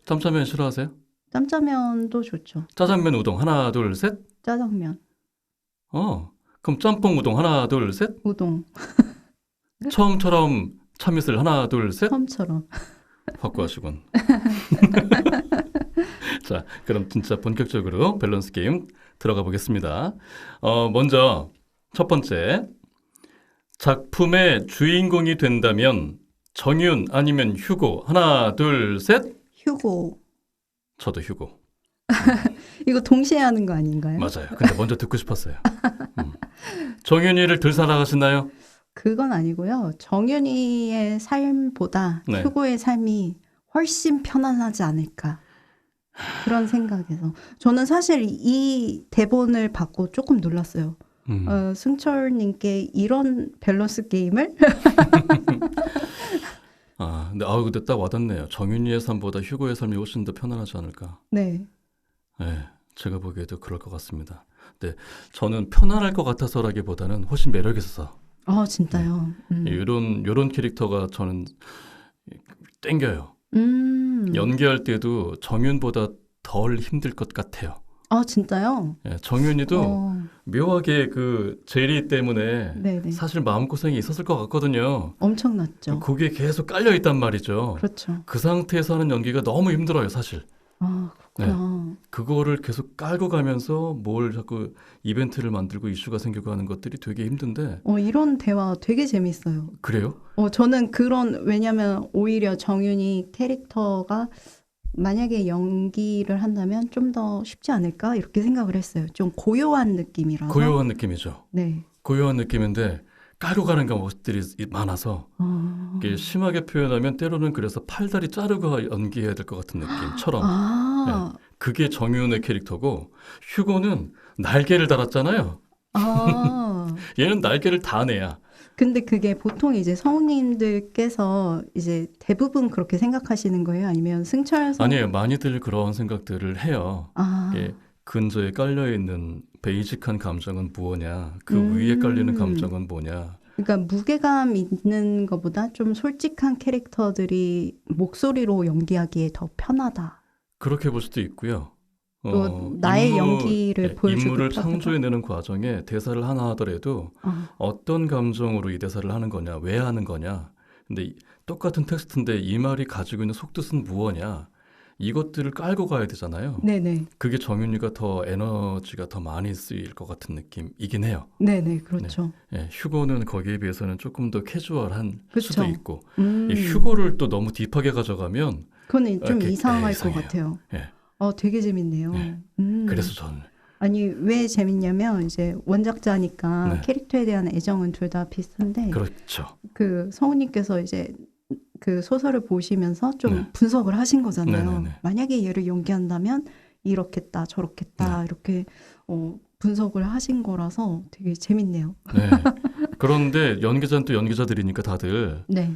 짬짜면 싫어하세요? 짬짜면도 좋죠. 짜장면 우동. 하나, 둘, 셋. 짜장면. 그럼 짬뽕 우동. 하나, 둘, 셋. 우동. 처음처럼 참이슬. 하나, 둘, 셋. 처음처럼. 확고하시군. 자, 그럼 진짜 본격적으로 밸런스 게임 들어가 보겠습니다. 먼저 첫 번째. 작품의 주인공이 된다면 정윤 아니면 휴고. 하나, 둘, 셋. 휴고. 저도 휴고. 이거 동시에 하는 거 아닌가요? 맞아요. 근데 먼저 듣고 싶었어요. 정윤이를 덜 살아가시나요? 그건 아니고요. 정윤이의 삶보다 네. 휴고의 삶이 훨씬 편안하지 않을까. 그런 생각에서. 저는 사실 이 대본을 받고 조금 놀랐어요. 승철님께 이런 밸런스 게임을? 근데 딱 와닿네요. 정윤이의 삶보다 휴고의 삶이 훨씬 더 편안하지 않을까. 네. 네, 제가 보기에도 그럴 것 같습니다. 근데 저는 편안할 것 같아서라기보다는 훨씬 매력 있어서. 진짜요? 이런 캐릭터가 저는 땡겨요. 연기할 때도 정윤보다 덜 힘들 것 같아요. 진짜요? 정윤이도 묘하게 그 제리 때문에 네네. 사실 마음고생이 있었을 것 같거든요. 엄청났죠. 그게 계속 깔려있단 말이죠. 그렇죠. 그 상태에서 하는 연기가 너무 힘들어요, 사실. 그렇구나. 그거를 계속 깔고 가면서 뭘 자꾸 이벤트를 만들고 이슈가 생기고 하는 것들이 되게 힘든데. 이런 대화 되게 재밌어요. 그래요? 저는 왜냐면 오히려 정윤이 캐릭터가 만약에 연기를 한다면 좀 더 쉽지 않을까 이렇게 생각을 했어요. 좀 고요한 느낌이라서. 고요한 느낌이죠. 네. 고요한 느낌인데 까고 가는 것들이 많아서 이게 심하게 표현하면 때로는 그래서 팔다리 자르고 연기해야 될 것 같은 느낌처럼 아, 그게 정윤의 캐릭터고 휴고는 날개를 달았잖아요. 아. 얘는 날개를 다 내야. 근데 그게 보통 이제 성우님들께서 이제 대부분 그렇게 생각하시는 거예요? 아니면 승철 성 아니에요. 많이들 그런 생각들을 해요. 아, 이게 근저에 깔려있는 베이직한 감정은 무엇냐. 그 음. 위에 깔리는 감정은 뭐냐. 그러니까 무게감 있는 것보다 좀 솔직한 캐릭터들이 목소리로 연기하기에 더 편하다. 그렇게 볼 수도 있고요. 또 나의 연기를 보여주기 인물을 편하다. 창조해내는 과정에 대사를 하나 하더라도 어떤 감정으로 이 대사를 하는 거냐, 왜 하는 거냐. 근데 똑같은 텍스트인데 이 말이 가지고 있는 속뜻은 무엇냐. 이것들을 깔고 가야 되잖아요. 네네. 그게 정윤이가 더 에너지가 더 많이 쓰일 것 같은 느낌이긴 해요. 네네, 그렇죠. 예, 휴고는 거기에 비해서는 조금 더 캐주얼한 그쵸. 수도 있고 이 휴고를 또 너무 딥하게 가져가면 그거는 좀 이렇게 이상할 것 이상해요. 같아요. 예, 되게 재밌네요. 네. 음. 그래서 저는 아니, 왜 재밌냐면, 이제 원작자니까 네. 캐릭터에 대한 애정은 둘 다 비슷한데, 그렇죠. 그 성우님께서 이제 그 소설을 보시면서 좀 네. 분석을 하신 거잖아요. 네네네. 만약에 얘를 연기한다면 이렇겠다, 저렇겠다, 이렇게 분석을 하신 거라서 되게 재밌네요. 네. 그런데 연기자는 또 연기자들이니까 다들 네.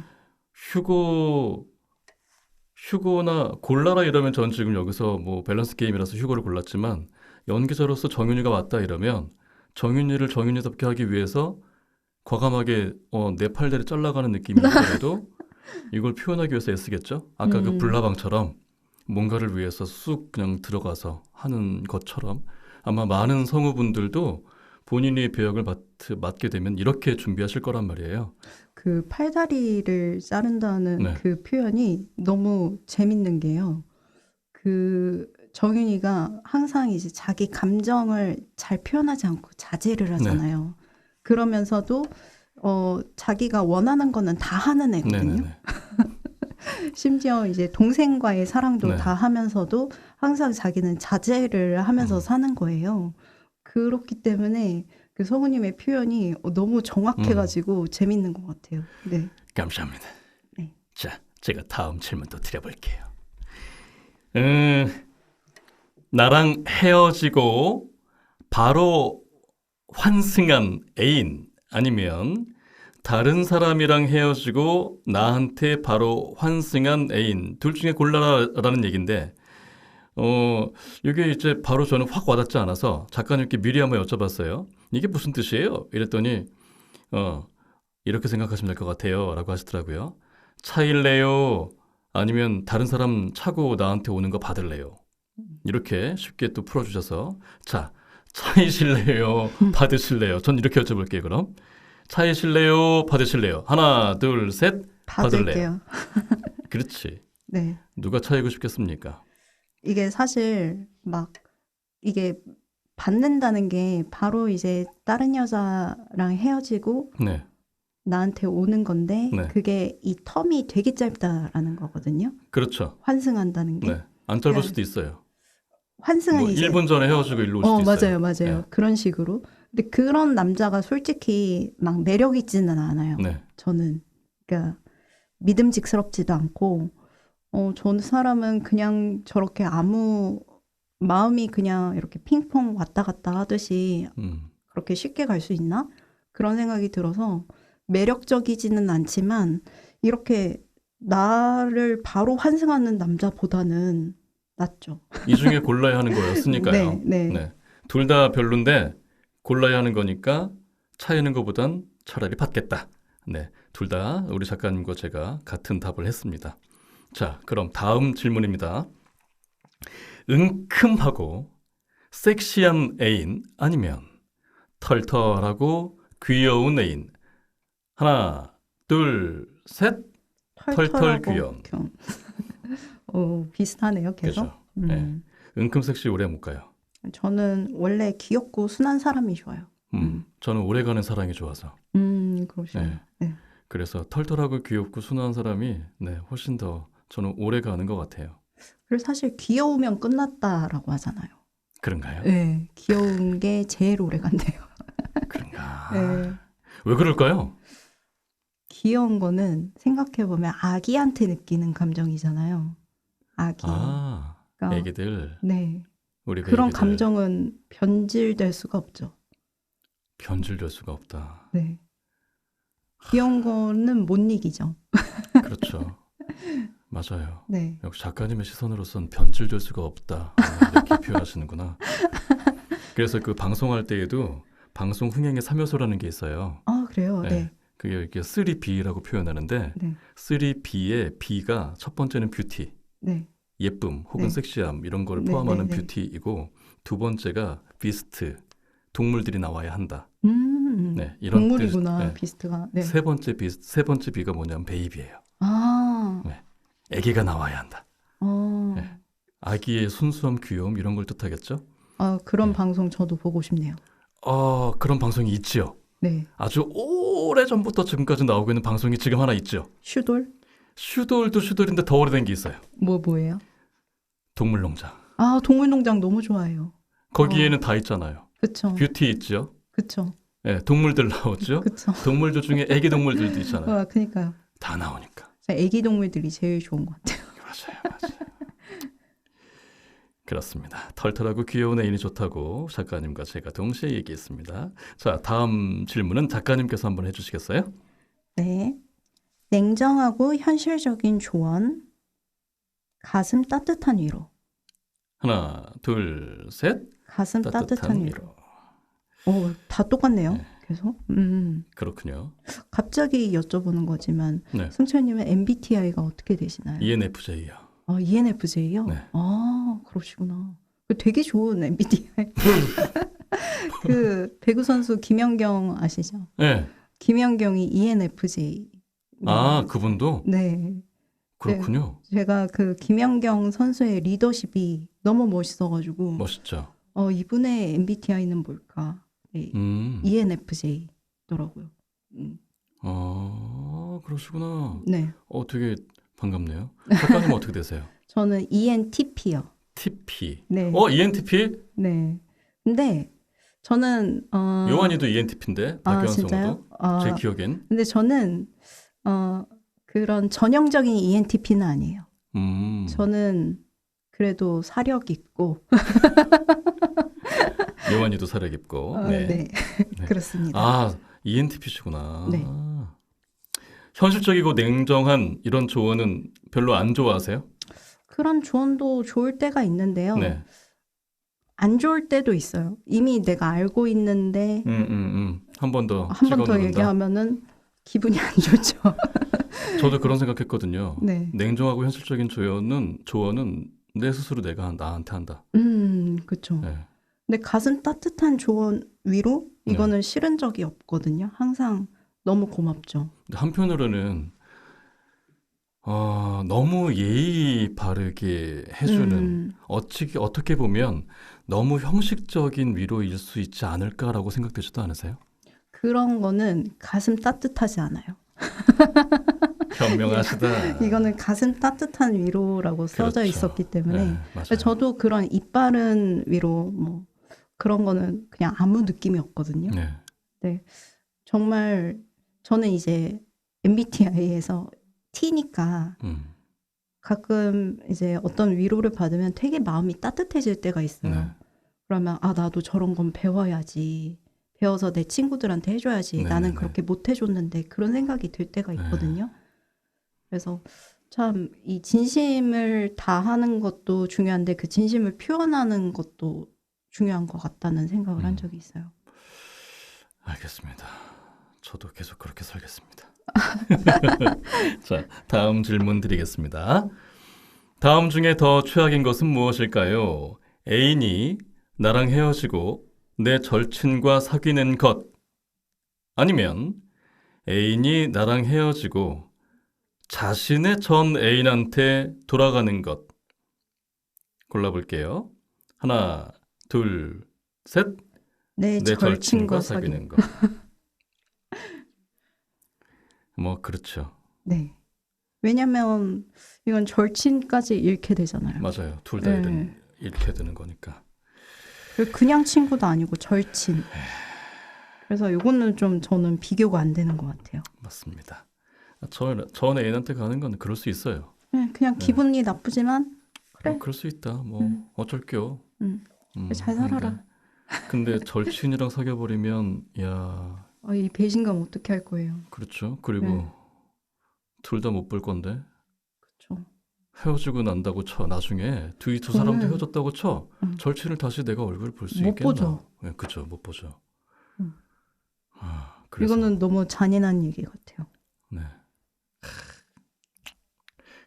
휴고나 골라라 이러면 전 지금 여기서 뭐 밸런스 게임이라서 휴고를 골랐지만 연기자로서 정윤이가 왔다 이러면 정윤이를 정윤이답게 하기 위해서 과감하게 내 팔다리 잘라가는 느낌이 있더라도 이걸 표현하기 위해서 애쓰겠죠. 아까 그 불나방처럼 뭔가를 위해서 쑥 그냥 들어가서 하는 것처럼 아마 많은 성우분들도 본인이 배역을 맡게 되면 이렇게 준비하실 거란 말이에요. 그 팔다리를 자른다는 네. 그 표현이 너무 재밌는 게요. 그 정윤이가 항상 이제 자기 감정을 잘 표현하지 않고 자제를 하잖아요. 그러면서도 자기가 원하는 거는 다 하는 애거든요. 네네네. 심지어 이제 동생과의 사랑도 네. 다 하면서도 항상 자기는 자제를 하면서 사는 거예요. 그렇기 때문에 그 성우님의 표현이 너무 정확해가지고 재밌는 것 같아요. 네. 감사합니다. 네. 자, 제가 다음 질문 또 드려볼게요. 나랑 헤어지고 바로 환승한 애인 아니면 다른 사람이랑 헤어지고 나한테 바로 환승한 애인 둘 중에 골라라라는 얘기인데 이게 이제 바로 저는 확 와닿지 않아서 작가님께 미리 한번 여쭤봤어요. 이게 무슨 뜻이에요? 이랬더니 이렇게 생각하시면 될 것 같아요 라고 하시더라고요. 차일래요? 아니면 다른 사람 차고 나한테 오는 거 받을래요? 이렇게 쉽게 또 풀어주셔서 자, 차이실래요? 받으실래요? 전 이렇게 여쭤볼게요. 그럼 차이실래요? 받으실래요? 하나, 둘, 셋. 받을게요. 그렇지. 네. 누가 차이고 싶겠습니까? 이게 사실 막 이게 받는다는 게 바로 이제 다른 여자랑 헤어지고 네. 나한테 오는 건데 네. 그게 이 텀이 되게 짧다라는 거거든요. 그렇죠. 환승한다는 게. 네. 안 짧을 네. 수도 있어요. 환승은 뭐 이제 1분 전에 헤어지고 일로 올 수도 있어요. 맞아요. 네. 그런 식으로. 근데 그런 남자가 솔직히 막 매력 있지는 않아요. 네. 저는. 그러니까 믿음직스럽지도 않고 저 사람은 그냥 저렇게 아무 마음이 그냥 이렇게 핑퐁 왔다 갔다 하듯이 그렇게 쉽게 갈 수 있나? 그런 생각이 들어서 매력적이지는 않지만 이렇게 나를 바로 환승하는 남자보다는 낫죠. 이 중에 골라야 하는 거였으니까요. 네. 둘 다 별론데 골라야 하는 거니까 차이는 것보단 차라리 받겠다. 네. 둘 다 우리 작가님과 제가 같은 답을 했습니다. 자, 그럼 다음 질문입니다. 은큼하고 섹시한 애인 아니면 털털하고 귀여운 애인. 하나, 둘, 셋. 털털 귀여운. 비슷하네요, 계속. 그죠. 네. 은큼 섹시 오래 못 가요. 저는 원래 귀엽고 순한 사람이 좋아요. 저는 오래가는 사랑이 좋아서. 그러시네요. 그래서 털털하고 귀엽고 순한 사람이 훨씬 더 저는 오래가는 것 같아요. 그래서 사실 귀여우면 끝났다라고 하잖아요. 그런가요? 네, 귀여운 게 제일 오래 간대요. 그런가? 네. 왜 그럴까요? 귀여운 거는 생각해보면 아기한테 느끼는 감정이잖아요. 아기. 아, 그러니까, 애기들, 네. 우리 그런 베이비들 감정은 변질될 수가 없죠. 변질될 수가 없다. 네. 귀여운 거는 못 이기죠. 그렇죠. 맞아요. 네. 역시 작가님의 시선으로선 변질될 수가 없다. 이렇게 표현하시는구나. 그래서 그 방송할 때에도 방송 흥행의 3요소라는 게 있어요. 아, 그래요? 네. 그게 이렇게 3B라고 표현하는데 네. 3B의 B가 첫 번째는 뷰티, 네. 예쁨 혹은 네. 섹시함 이런 걸 네, 포함하는 네, 네. 뷰티이고 두 번째가 비스트, 동물들이 나와야 한다. 네, 이런 동물이구나, 뜻. 네. 비스트가. 네. 세 번째 B가 뭐냐면 베이비예요. 아, 네. 아기가 나와야 한다. 어, 네. 아기의 순수함, 귀여움 이런 걸 뜻하겠죠? 아, 그런 네. 방송 저도 보고 싶네요. 그런 방송이 있지요. 네. 아주 오래 전부터 지금까지 나오고 있는 방송이 지금 하나 있죠. 슈돌? 슈돌도 슈돌인데 더 오래된 게 있어요. 뭐예요? 동물농장. 아, 동물농장 너무 좋아해요. 거기에는 다 있잖아요. 그쵸. 뷰티 있죠. 그쵸. 네, 동물들 나오죠. 그쵸. 동물들 중에 애기 동물들도 있잖아요. 그니까요. 다 나오니까. 애기 동물들이 제일 좋은 것 같아요. 맞아요. 그렇습니다. 털털하고 귀여운 애인이 좋다고 작가님과 제가 동시에 얘기했습니다. 자, 다음 질문은 작가님께서 한번 해주시겠어요? 네. 냉정하고 현실적인 조언, 가슴 따뜻한 위로. 하나, 둘, 셋. 가슴 따뜻한 위로. 다 똑같네요. 네. 계속. 그렇군요. 갑자기 여쭤보는 거지만 네. 승철님은 MBTI가 어떻게 되시나요? ENFJ요. ENFJ요? 네. 그러시구나. 되게 좋은 MBTI. 그 배구 선수 김연경 아시죠? 네. 김연경이 ENFJ. 그분도? 네. 그렇군요. 제가 그 김연경 선수의 리더십이 너무 멋있어가지고 멋있죠. 이분의 MBTI는 뭘까? 네. ENFJ더라고요. 그러시구나. 네. 되게 반갑네요. 작가님은 어떻게 되세요? 저는 ENTP요. TP. 네. ENTP? 네. 근데 저는 요한이도 ENTP인데 박유한 진짜요? 성우도 제 기억엔. 근데 저는 그런 전형적인 ENTP는 아니에요. 저는 그래도 사력 있고 요한이도 사려 깊고. 네. 네. 그렇습니다. ENTP시구나. 네. 현실적이고 냉정한 이런 조언은 별로 안 좋아하세요? 그런 조언도 좋을 때가 있는데요. 네. 안 좋을 때도 있어요. 이미 내가 알고 있는데 한 번 더 얘기하면은 기분이 안 좋죠. 저도 그런 생각했거든요. 네. 냉정하고 현실적인 조언은 내 스스로 내가 나한테 한다. 그렇죠. 네. 근데 가슴 따뜻한 조언 위로 이거는 싫은 적이 없거든요. 항상 너무 고맙죠. 한편으로는 너무 예의 바르게 해주는 어떻게 보면 너무 형식적인 위로일 수 있지 않을까라고 생각되지도 않으세요? 그런 거는 가슴 따뜻하지 않아요. 현명하시다. 이거는 가슴 따뜻한 위로라고 써져 그렇죠. 있었기 때문에 네, 맞아요. 저도 그런 입 바른 위로 뭐 그런 거는 그냥 아무 느낌이 없거든요. 네. 정말 저는 이제 MBTI에서 T니까 가끔 이제 어떤 위로를 받으면 되게 마음이 따뜻해질 때가 있어요. 네. 그러면 나도 저런 건 배워야지. 배워서 내 친구들한테 해줘야지. 나는 그렇게 못 해줬는데 그런 생각이 들 때가 있거든요. 그래서 참 이 진심을 다하는 것도 중요한데 그 진심을 표현하는 것도 중요한 것 같다는 생각을 한 적이 있어요. 알겠습니다. 저도 계속 그렇게 살겠습니다. 자, 다음 질문 드리겠습니다. 다음 중에 더 최악인 것은 무엇일까요? 애인이 나랑 헤어지고 내 절친과 사귀는 것, 아니면 애인이 나랑 헤어지고 자신의 전 애인한테 돌아가는 것. 골라볼게요. 하나, 둘, 셋. 내 절친과 사귀는 것. 뭐 그렇죠. 네. 왜냐면 이건 절친까지 잃게 되잖아요. 맞아요. 둘 다 네. 잃게 되는 거니까. 그냥 친구도 아니고 절친. 그래서 이거는 좀 저는 비교가 안 되는 것 같아요. 맞습니다. 전 애인한테 가는 건 그럴 수 있어요. 그냥 네. 기분이 나쁘지만 그래. 그럴 수 있다. 뭐 어쩔게요. 잘 살아라. 근데 절친이랑 사귀어 버리면 야, 이 배신감 어떻게 할 거예요? 그렇죠. 그리고 네. 둘 다 못 볼 건데 그렇죠. 헤어지고 난다고 쳐. 나중에 두 사람도 저는- 헤어졌다고 쳐. 절친을 다시 내가 얼굴 볼 수 못 있겠나? 보죠. 네, 그렇죠. 못 보죠. 음. 그래서 이거는 너무 잔인한 얘기 같아요. 네.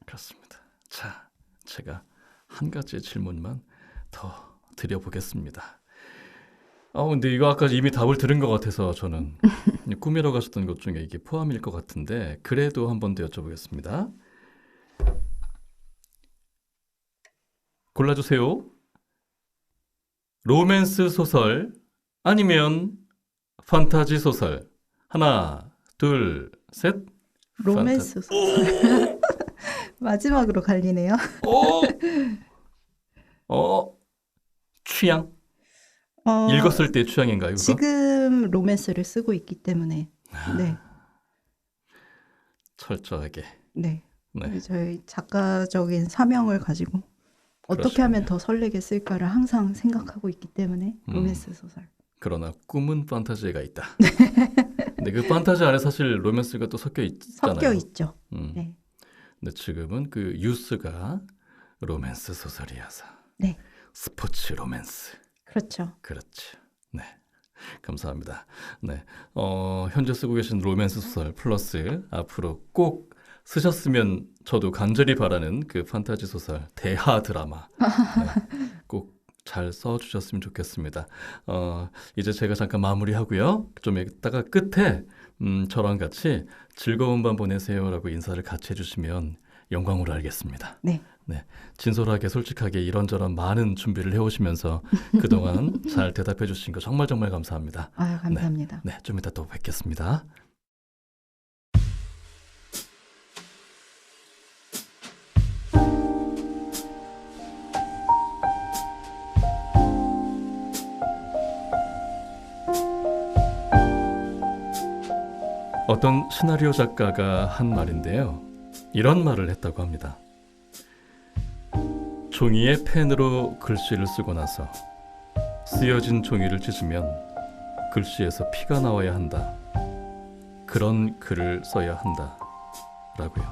그렇습니다. 자, 제가 한 가지 질문만 더 드려보겠습니다. 근데 이거 아까 이미 답을 들은 것 같아서 저는 꾸미러 가셨던 것 중에 이게 포함일 것 같은데 그래도 한 번 더 여쭤보겠습니다. 골라주세요. 로맨스 소설 아니면 판타지 소설. 하나, 둘, 셋. 로맨스 소설. 마지막으로 갈리네요. 취향? 어, 읽었을 때 취향인가요, 그거? 지금 로맨스를 쓰고 있기 때문에 네, 철저하게. 네. 네. 저희 작가적인 사명을 가지고 어떻게 하면 더 설레게 쓸까를 항상 생각하고 있기 때문에 로맨스 소설. 그러나 꿈은 판타지가 있다. 근데 그 판타지 안에 사실 로맨스가 또 섞여 있잖아요. 섞여 있죠. 음. 네. 근데 지금은 그 유스가 로맨스 소설이어서 네. 스포츠 로맨스. 그렇죠. 그렇죠. 네. 감사합니다. 네. 현재 쓰고 계신 로맨스 소설 플러스 앞으로 꼭 쓰셨으면 저도 간절히 바라는 그 판타지 소설 대하 드라마 네. 꼭 잘 써주셨으면 좋겠습니다. 이제 제가 잠깐 마무리하고요. 좀 이따가 끝에 저랑 같이 즐거운 밤 보내세요라고 인사를 같이 해주시면 영광으로 알겠습니다. 네. 네, 진솔하게 솔직하게 이런저런 많은 준비를 해오시면서 그동안 잘 대답해 주신 거 정말 정말 감사합니다. 아유, 감사합니다. 네, 좀 이따 또 뵙겠습니다. 어떤 시나리오 작가가 한 말인데요. 이런 말을 했다고 합니다. 종이에 펜으로 글씨를 쓰고 나서 쓰여진 종이를 찢으면 글씨에서 피가 나와야 한다. 그런 글을 써야 한다. 라고요.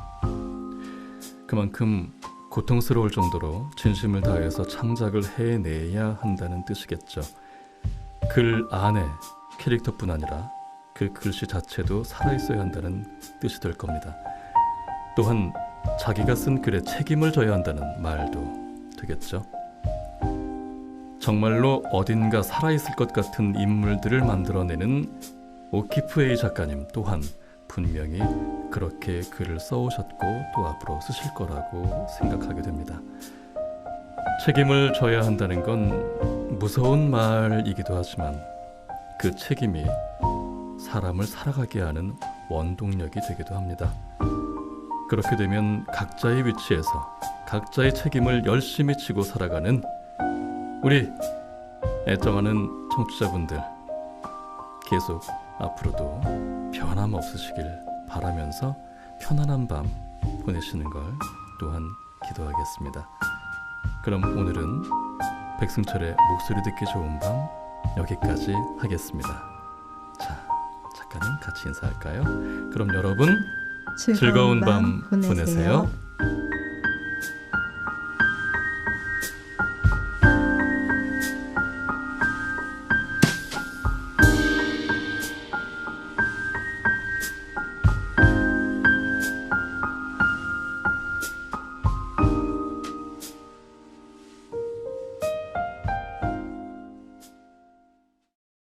그만큼 고통스러울 정도로 진심을 다해서 창작을 해내야 한다는 뜻이겠죠. 글 안에 캐릭터뿐 아니라 그 글씨 자체도 살아있어야 한다는 뜻이 될 겁니다. 또한 자기가 쓴 글에 책임을 져야 한다는 말도 되겠죠. 정말로 어딘가 살아있을 것 같은 인물들을 만들어내는 오키프에이 작가님 또한 분명히 그렇게 글을 써오셨고 또 앞으로 쓰실 거라고 생각하게 됩니다. 책임을 져야 한다는 건 무서운 말이기도 하지만 그 책임이 사람을 살아가게 하는 원동력이 되기도 합니다. 그렇게 되면 각자의 위치에서 각자의 책임을 열심히 지고 살아가는 우리 애정하는 청취자분들 계속 앞으로도 변함없으시길 바라면서 편안한 밤 보내시는 걸 또한 기도하겠습니다. 그럼 오늘은 백승철의 목소리 듣기 좋은 밤 여기까지 하겠습니다. 자, 작가님 같이 인사할까요? 그럼 여러분 즐거운 밤 보내세요.